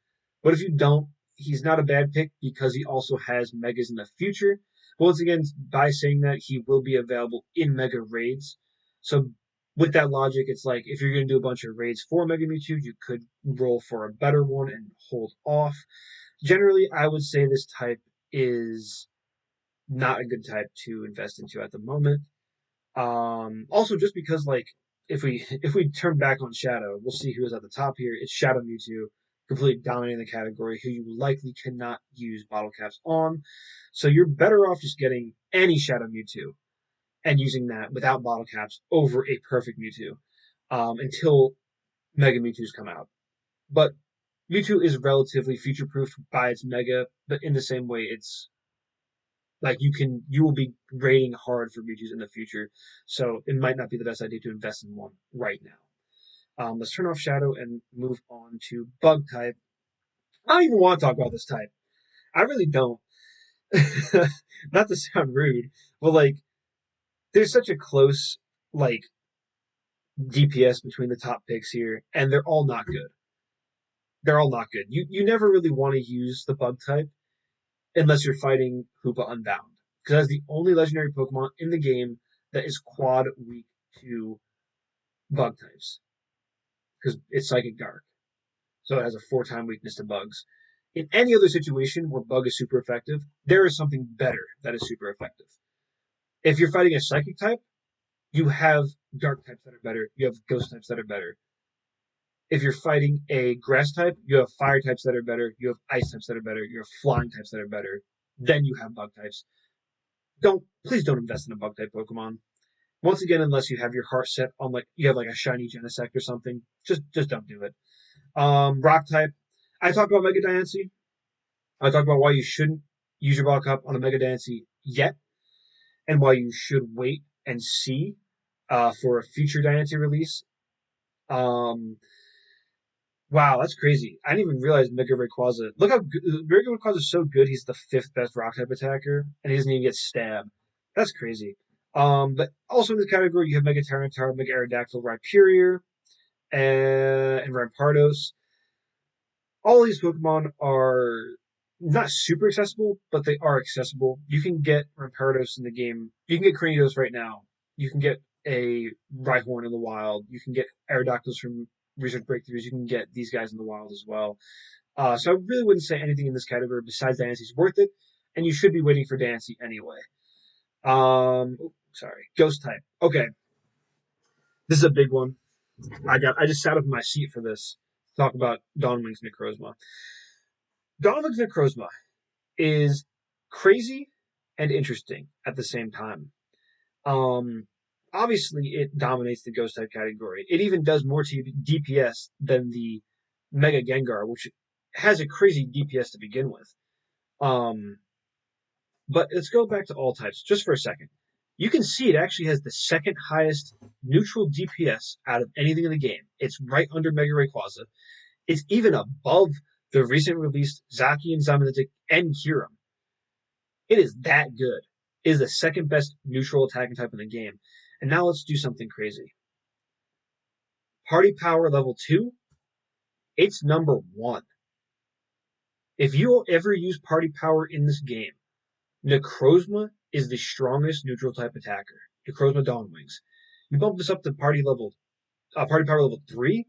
but if you don't, he's not a bad pick because he also has Megas in the future. But once again, by saying that, he will be available in Mega Raids. So with that logic, it's like if you're going to do a bunch of raids for Mega Mewtwo, you could roll for a better one and hold off. Generally, I would say this type is not a good type to invest into at the moment. Also, just because like if we turn back on Shadow, we'll see who is at the top here. It's Shadow Mewtwo, completely dominating the category, who you likely cannot use bottle caps on. So you're better off just getting any Shadow Mewtwo and using that without bottle caps over a perfect Mewtwo until Mega Mewtwo's come out. But Mewtwo is relatively future proof by its Mega, but in the same way, it's like you will be rating hard for Mewtwo's in the future, so it might not be the best idea to invest in one right now. Let's turn off Shadow and move on to Bug type. I don't even want to talk about this type. I really don't. Not to sound rude, but like there's such a close like DPS between the top picks here, and they're all not good. They're all not good. You never really want to use the Bug type unless you're fighting Hoopa Unbound, because that's the only legendary Pokemon in the game that is quad weak to Bug types, because it's Psychic Dark. so it has a 4-time weakness to bugs. In any other situation where bug is super effective, there is something better that is super effective. If you're fighting a psychic type, you have dark types that are better. You have ghost types that are better. If you're fighting a grass type, you have fire types that are better. You have ice types that are better. You have flying types that are better. Then you have bug types. Please don't invest in a bug type Pokemon. Once again, unless you have your heart set on you have like a shiny Genesect or something, just don't do it. Rock type. I talked about Mega Diancie. I talked about why you shouldn't use your Bottle Cap on a Mega Diancie yet, and why you should wait and see for a future Diancie release. Wow, that's crazy. I didn't even realize Mega Rayquaza. Look how good, Mega Rayquaza is so good. He's the 5th best Rock type attacker, and he doesn't even get stabbed. That's crazy. But also in this category, you have Mega Tyranitar, Mega Aerodactyl, Rhyperior, and Rampardos. All these Pokemon are not super accessible, but they are accessible. You can get Rampardos in the game. You can get Cranidos right now. You can get a Rhyhorn in the wild. You can get Aerodactyls from Research Breakthroughs. You can get these guys in the wild as well. So I really wouldn't say anything in this category besides Diancie is worth it, and you should be waiting for Diancie anyway. Sorry, Ghost type. Okay, this is a big one. I just sat up in my seat for this. Talk about Dawnwing's Necrozma. Dawnwing's Necrozma is crazy and interesting at the same time. Obviously, it dominates the Ghost type category. It even does more DPS than the Mega Gengar, which has a crazy DPS to begin with. But let's go back to all types just for a second. You can see it actually has the second highest neutral DPS out of anything in the game. It's right under Mega Rayquaza. It's even above the recent released Zacian, Zamantic, and Kyurem. It is that good. It is the second best neutral attacking type in the game. And now let's do something crazy. Party Power level 2, it's number 1. If you ever use Party Power in this game, Necrozma is the strongest neutral type attacker. Necrozma Dawnwings. You bump this up to Party Power level 3,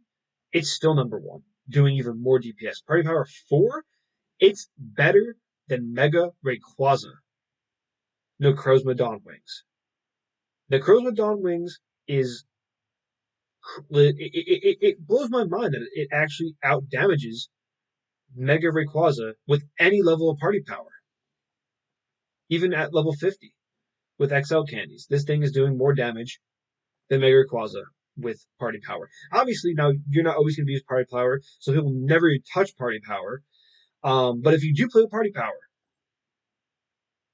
it's still number 1, doing even more DPS. Party Power 4, it's better than Mega Rayquaza. Necrozma Dawnwings. Necrozma Dawnwings is it blows my mind that it actually out damages Mega Rayquaza with any level of Party Power. Even at level 50 with XL candies, this thing is doing more damage than Mega Rayquaza with Party Power. Obviously, now you're not always going to use Party Power, so people never touch Party Power. But if you do play with Party Power,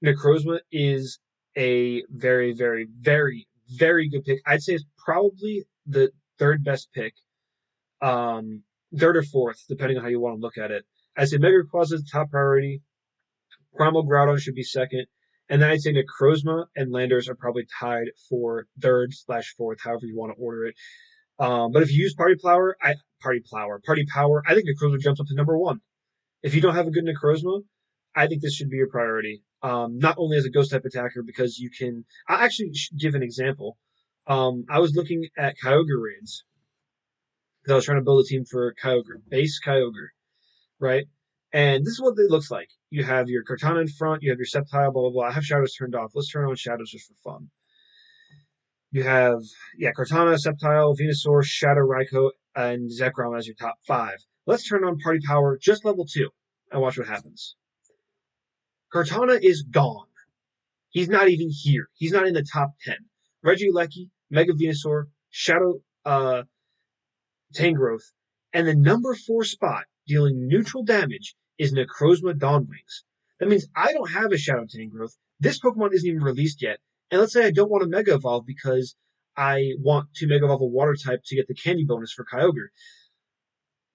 Necrozma is a very, very, very, very good pick. I'd say it's probably the 3rd best pick, 3rd or 4th, depending on how you want to look at it. I'd say Mega Rayquaza is the top priority. Primal Groudon should be 2nd. And then I'd say Necrozma and Landorus are probably tied for 3rd/4th, however you want to order it. But if you use Party Power, I think Necrozma jumps up to number 1. If you don't have a good Necrozma, I think this should be your priority. Not only as a ghost type attacker, because you can. I actually give an example. I was looking at Kyogre raids because I was trying to build a team for Kyogre, base Kyogre, right? And this is what it looks like. You have your Kartana in front, you have your Sceptile, blah, blah, blah. I have Shadows turned off. Let's turn on Shadows just for fun. You have, Kartana, Sceptile, Venusaur, Shadow Raikou, and Zekrom as your top 5. Let's turn on Party Power just level 2 and watch what happens. Kartana is gone. He's not even here. He's not in the top 10. Regieleki, Mega Venusaur, Shadow Tangrowth, and the number 4 spot dealing neutral damage is Necrozma Dawnwings. That means I don't have a Shadow Tangrowth. This Pokemon isn't even released yet. And let's say I don't want to Mega Evolve because I want to Mega Evolve a Water type to get the candy bonus for Kyogre.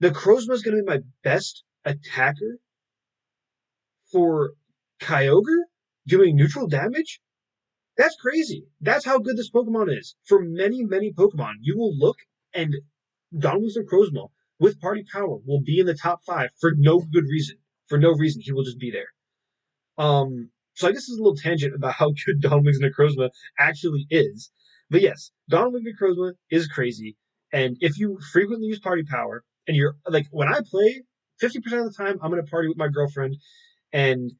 Necrozma is going to be my best attacker for Kyogre doing neutral damage? That's crazy. That's how good this Pokemon is. For many, many Pokemon, you will look and Dawnwings Necrozma with Party Power will be in the top 5 for no good reason. For no reason, he will just be there. So I guess this is a little tangent about how good Dawnwings Necrozma actually is. But yes, Dawnwings Necrozma is crazy. And if you frequently use Party Power and you're like when I play, 50% of the time I'm gonna party with my girlfriend, and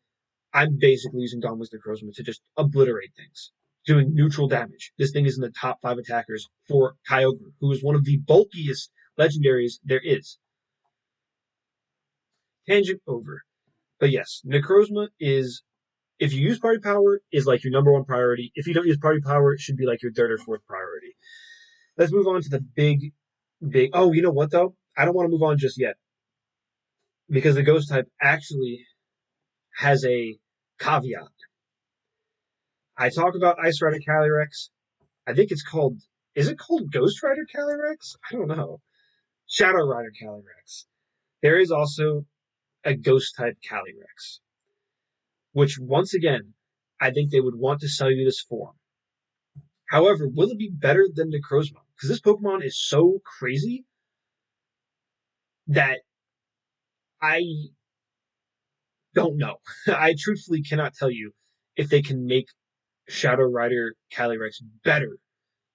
I'm basically using Dawnwing's Necrozma to just obliterate things, doing neutral damage. This thing is in the top 5 attackers for Kyogre, who is one of the bulkiest legendaries there is. Tangent over. But yes, Necrozma is, if you use party power, is like your number one priority. If you don't use party power, it should be like your third or fourth priority. Let's move on to the big. Oh, you know what though? I don't want to move on just yet because the ghost type actually has a caveat. I talk about Ice Rider Calyrex. I think it's called. Is it called Ghost Rider Calyrex? I don't know. Shadow Rider Calyrex. There is also a ghost type Calyrex, which once again, I think they would want to sell you this form. However, will it be better than Necrozma? Because this Pokemon is so crazy that I don't know. I truthfully cannot tell you if they can make Shadow Rider Calyrex better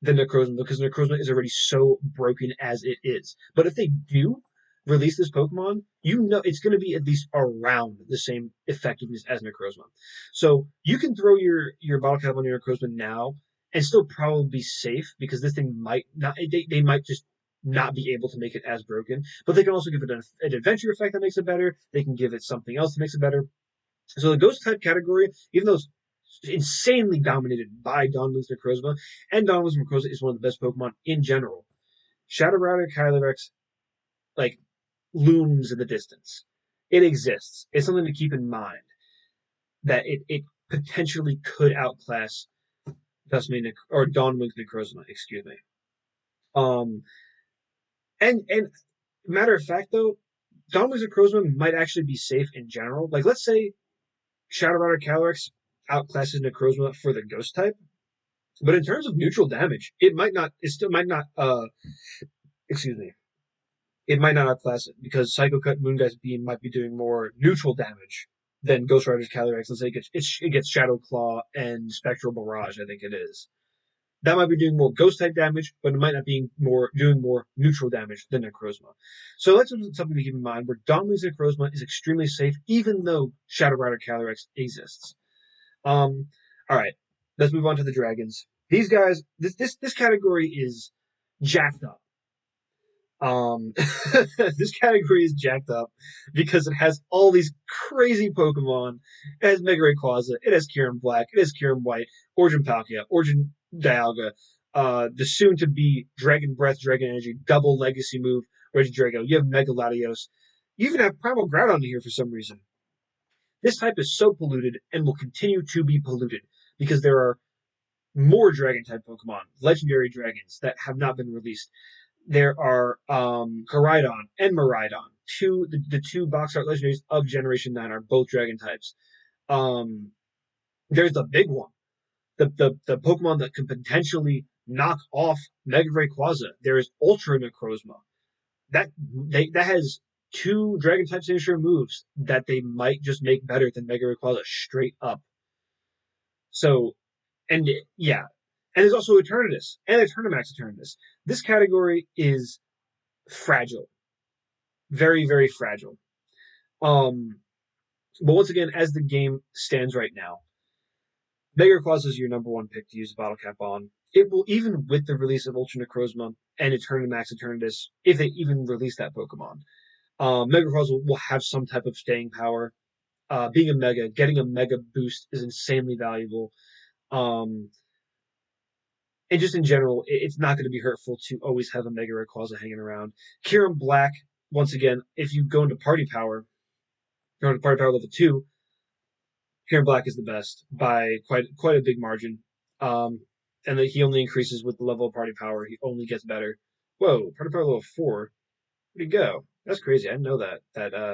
than Necrozma because Necrozma is already so broken as it is. But if they do release this Pokemon, you know it's going to be at least around the same effectiveness as Necrozma. So you can throw your bottle cap on your Necrozma now and still probably be safe because this thing might not. They might just not be able to make it as broken, but they can also give it an adventure effect that makes it better. They can give it something else that makes it better. So the ghost type category, even though it's insanely dominated by Donlin's Necrozma, and Donlin's Necrozma is one of the best Pokemon in general. Shadow Rider Calyrex, like, looms in the distance. It exists. It's something to keep in mind that it potentially could outclass Dusty or Dawnwing's Necrozma, excuse me. Um, and matter of fact though, Dawnwing's Necrozma might actually be safe in general. Like, let's say Shadow Rider Calyrex outclasses Necrozma for the Ghost type, but in terms of neutral damage, it might not. It still might not. Excuse me. It might not outclass it because Psycho Cut Moongeist Beam might be doing more neutral damage than Ghost Rider's Calyrex. Let's say it gets Shadow Claw and Spectral Barrage. I think it is. That might be doing more Ghost type damage, but it might not be doing more neutral damage than Necrozma. So that's something to keep in mind. Where Donlin's Necrozma is extremely safe, even though Shadow Rider Calyrex exists. All right, let's move on to the dragons. These guys, this category is jacked up. This category is jacked up because it has all these crazy Pokemon. It has Mega Rayquaza, it has Kyurem Black, it has Kyurem White, Origin Palkia, Origin Dialga, the soon-to-be Dragon Breath, Dragon Energy, double legacy move, Regidrago. You have Mega Latios. You even have Primal Groudon here for some reason. This type is so polluted and will continue to be polluted because there are more Dragon-type Pokemon, legendary dragons, that have not been released. There are Koraidon and Miraidon. The two box art legendaries of Generation 9 are both Dragon types. There's the big one. The Pokemon that can potentially knock off Mega Rayquaza. There is Ultra Necrozma. That has two Dragon type signature moves that they might just make better than Mega Rayquaza straight up. So, and yeah. And there's also Eternatus and Eternamax Eternatus. This category is fragile. Very, very fragile. But once again, as the game stands right now, Mega Rayquaza is your number one pick to use the bottle cap on. It will, even with the release of Ultra Necrozma and Eternamax Eternatus, if they even release that Pokemon, Mega Rayquaza will have some type of staying power. Being a Mega, getting a Mega boost is insanely valuable. And just in general, it's not going to be hurtful to always have a Mega Rayquaza hanging around. Kyurem Black, once again, if you go into Party Power, you're on Party Power level 2, Kyurem Black is the best by quite a big margin. And that he only increases with the level of Party Power. He only gets better. Whoa, Party Power level 4. Where'd he go? That's crazy. I didn't know that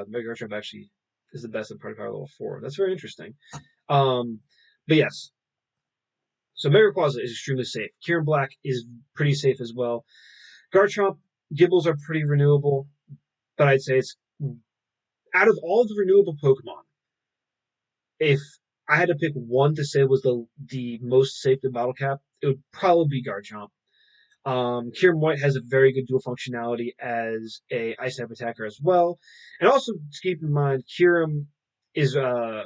Mega Garchomp actually is the best at Party Power level 4. That's very interesting. But yes. So Mega Rayquaza is extremely safe. Kyurem Black is pretty safe as well. Garchomp, Gibbles are pretty renewable, but I'd say it's out of all the renewable Pokemon, if I had to pick one to say was the most safe to battle cap, it would probably be Garchomp. Kieran White has a very good dual functionality as a ice type attacker as well. And also keep in mind, Kieran is a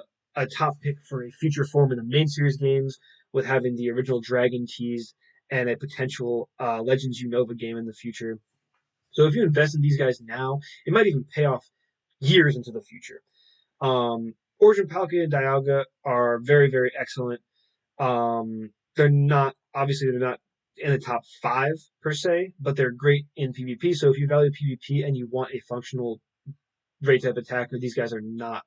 top pick for a future form in the main series games, with having the original Dragon teased and a potential Legends Unova game in the future. So if you invest in these guys now, it might even pay off years into the future. Origin Palkia and Dialga are very, very excellent. They're not, obviously they're not in the top 5 per se, but they're great in PvP. So if you value PvP and you want a functional raid type attacker, these guys are not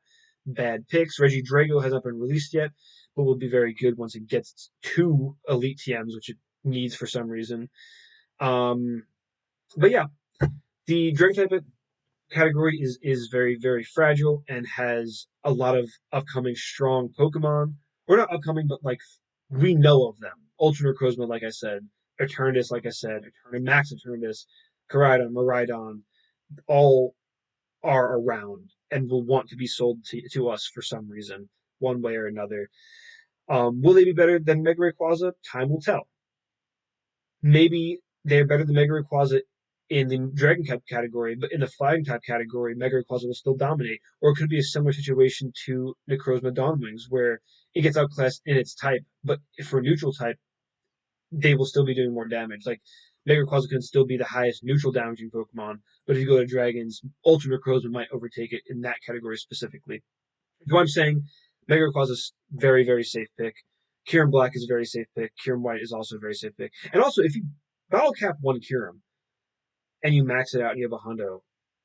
bad picks. Regidrago has not been released yet, but will be very good once it gets to Elite TMs, which it needs for some reason. But yeah, the Dragon type category is very, very fragile and has a lot of upcoming strong Pokemon. Or not upcoming, but like we know of them. Ultra Necrozma, like I said, Eternatus, like I said, Max Eternatus, Koraidon, Miraidon, all are around and will want to be sold to us for some reason, one way or another. Will they be better than Mega Rayquaza? Time will tell. Maybe they're better than Mega Rayquaza in the Dragon type category, but in the Flying type category, Mega Rayquaza will still dominate. Or it could be a similar situation to Necrozma Dawnwings, where it gets outclassed in its type, but for neutral type, they will still be doing more damage. Like Mega Rayquaza can still be the highest neutral damaging Pokemon, but if you go to Dragons, Ultra Necrozma might overtake it in that category specifically. So I'm saying Mega Rayquaza is very, very safe pick. Kieran Black is a very safe pick. Kieran White is also a very safe pick. And also, if you battle cap one Kieran and you max it out and you have a hundo,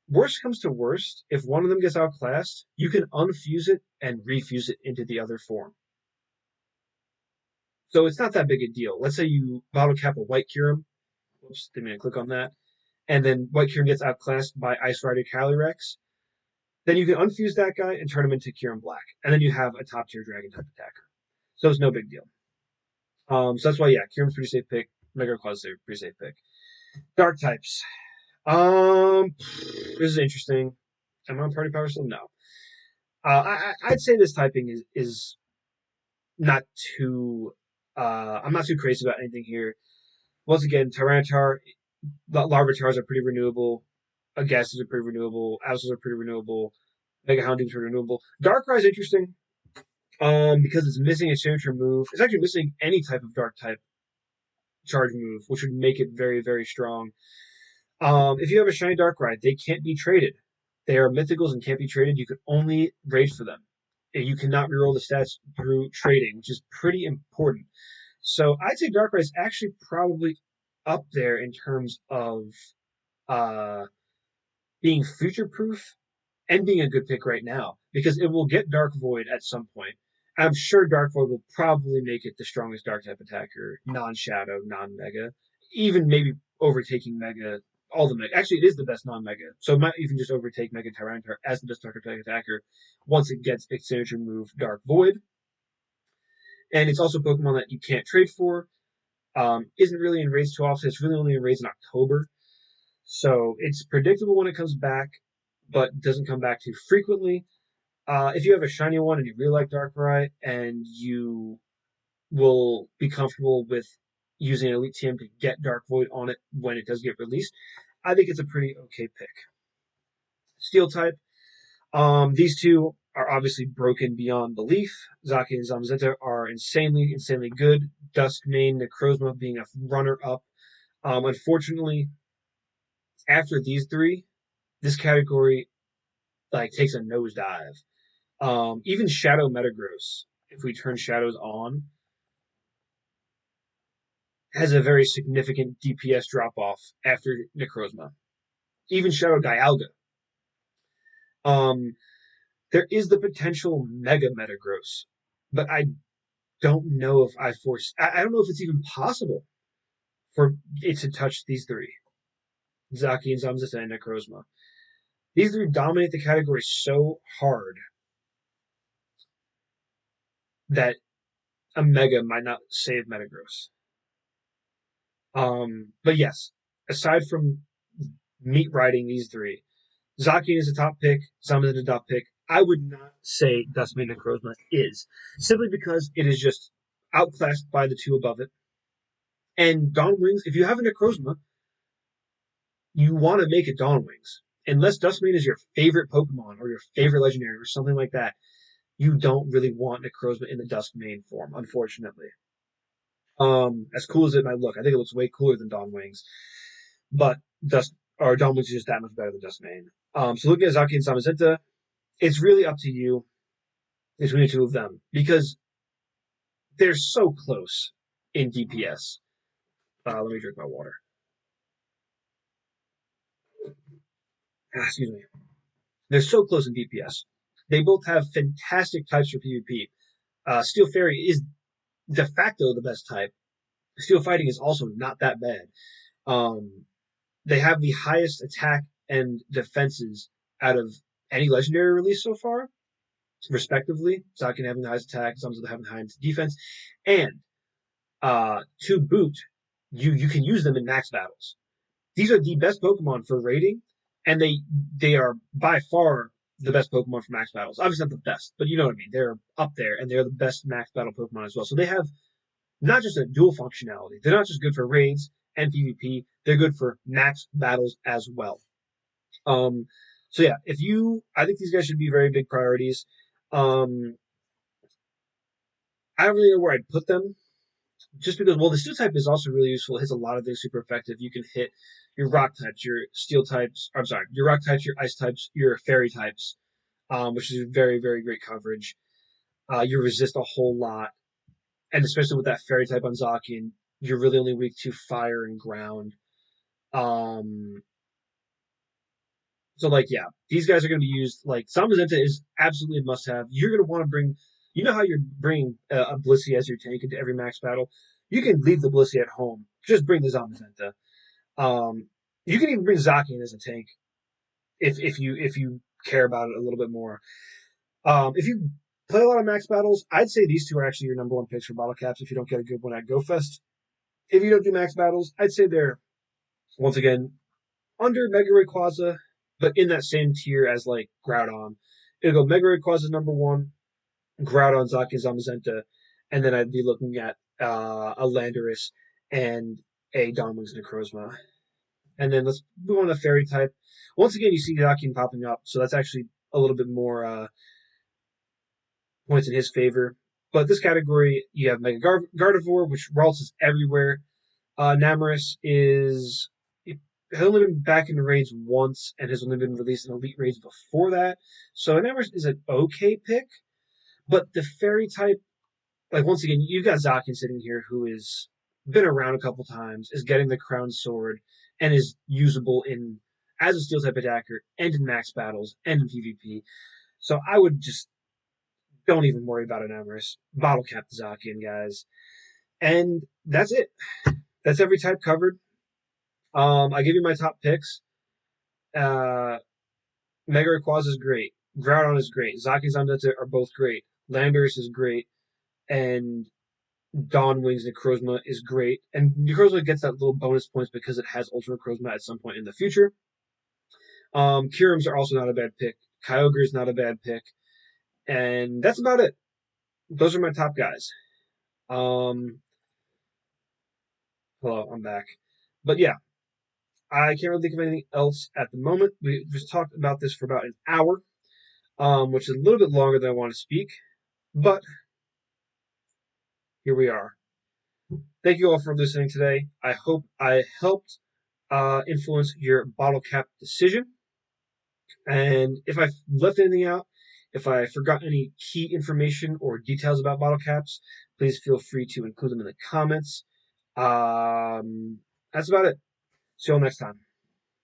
worst comes to worst, if one of them gets outclassed, you can unfuse it and refuse it into the other form. So it's not that big a deal. Let's say you bottle cap a white Kyurem. Oops, didn't mean to click on that. And then white Kyurem gets outclassed by Ice Rider Calyrex. Then you can unfuse that guy and turn him into Kyurem Black. And then you have a top tier dragon type attacker. So it's no big deal. So that's why, yeah, Kyurem's pretty safe pick. Mega Rayquaza's a pretty safe pick. Dark types. This is interesting. Am I on Party Power still? No. I'd say this typing is not too. I'm not too crazy about anything here. Once again, Tyranitar, Larvitars are pretty renewable. Agassis are pretty renewable. Absols are pretty renewable. Mega Houndoom's pretty renewable. Darkrai is interesting because it's missing a signature move. It's actually missing any type of dark type charge move, which would make it very, very strong. If you have a shiny Darkrai, they can't be traded. They are mythicals and can't be traded. You can only raid for them. You cannot reroll the stats through trading, which is pretty important. So I'd say Darkrai is actually probably up there in terms of being future proof and being a good pick right now, because it will get Dark Void at some point. I'm sure Dark Void will probably make it the strongest Dark type attacker, non-Shadow, non-Mega, even maybe overtaking Mega, all the Mega. Actually, it is the best non-Mega, so it might even just overtake Mega Tyranitar as the best Dark type attacker once it gets its signature move, Dark Void. And it's also a Pokemon that you can't trade for. Isn't really in raids too often. It's really only in raids in October. So it's predictable when it comes back, but doesn't come back too frequently. If you have a shiny one and you really like Darkrai and you will be comfortable with using an Elite TM to get Dark Void on it when it does get released, I think it's a pretty okay pick. Steel type. These two are obviously broken beyond belief. Zacian and Zamazenta are insanely, insanely good. Duskmane, Necrozma being a runner-up. Unfortunately, after these three, this category takes a nosedive. Even Shadow Metagross, if we turn Shadows on, has a very significant DPS drop off after Necrozma. Even Shadow Dialga. There is the potential Mega Metagross, but I don't know if I don't know if it's even possible for it to touch these three. Zacian, Zamazenta, and Necrozma. These three dominate the category so hard that a Mega might not save Metagross. But yes, aside from meat riding these three, Zacian is a top pick, Zamazenta is a top pick. I would not say Duskmane Necrozma is, simply because it is just outclassed by the two above it. And Dawn Wings, if you have a Necrozma, you want to make it Dawn Wings. Unless Duskmane is your favorite Pokemon or your favorite legendary or something like that, you don't really want Necrozma in the Duskmane form, unfortunately. As cool as it might look, I think it looks way cooler than Dawn Wings, but Dawn Wings is just that much better than Duskmane. So looking at Zaki and Zamazenta, it's really up to you between the two of them because they're so close in DPS. Let me drink my water. Excuse me. They're so close in DPS. They both have fantastic types for PvP. Steel Fairy is de facto the best type. Steel Fighting is also not that bad. Um, they have the highest attack and defenses out of any legendary release so far, respectively. Zacian having the highest attack, Zamazenta having the highest defense, and to boot, you can use them in max battles. These are the best Pokemon for raiding, and they are by far the best Pokemon for max battles. Obviously not the best, but you know what I mean. They're up there, and they're the best max battle Pokemon as well. So they have not just a dual functionality. They're not just good for raids and PvP. They're good for max battles as well. Um, so yeah, I think these guys should be very big priorities. Um, I don't really know where I'd put them, just because the steel type is also really useful. It hits a lot of things super effective. You can hit your rock types, your steel types. I'm sorry, your rock types, your ice types, your fairy types, which is very very great coverage. You resist a whole lot, and especially with that fairy type on Zacian, you're really only weak to fire and ground. Um, so like yeah, these guys are going to be used. Like Zamazenta is absolutely a must-have. You're going to want to bring. You know how you're bringing a Blissey as your tank into every max battle. You can leave the Blissey at home. Just bring the Zamazenta. You can even bring Zacian as a tank if you care about it a little bit more. If you play a lot of max battles, I'd say these two are actually your number one picks for bottle caps if you don't get a good one at GoFest. If you don't do max battles, I'd say they're once again under Mega Rayquaza, but in that same tier as like Groudon. It'll go Mega Rayquaza number one, Groudon, Zacian, Zamazenta, and then I'd be looking at a Landorus and a Dawnwings Necrozma. And then let's move on to Fairy type. Once again, you see Zacian popping up, so that's actually a little bit more points in his favor. But this category, you have Mega Gardevoir, which Ralts everywhere. Namarus has only been back in the raids once and has only been released in Elite raids before that. So Namarus is an okay pick, but the Fairy type, like once again, you've got Zacian sitting here who is been around a couple times, is getting the crown sword, and is usable in as a steel type attacker and in max battles and in PvP. So I would just don't even worry about an Emrys. Bottle cap the Zacian, guys. And that's it. That's every type covered. I give you my top picks. Uh, Mega Rayquaza is great. Groudon is great. Zacian and Zamazenta are both great. Landorus is great. And Dawn Wings Necrozma is great. And Necrozma gets that little bonus points because it has Ultra Necrozma at some point in the future. Kyurems are also not a bad pick. Kyogre is not a bad pick. And that's about it. Those are my top guys. Hello, I'm back. But yeah, I can't really think of anything else at the moment. We just talked about this for about an hour, which is a little bit longer than I want to speak. But here we are. Thank you all for listening today. I hope I helped influence your bottle cap decision. And if I left anything out, if I forgot any key information or details about bottle caps, please feel free to include them in the comments. That's about it. See you all next time.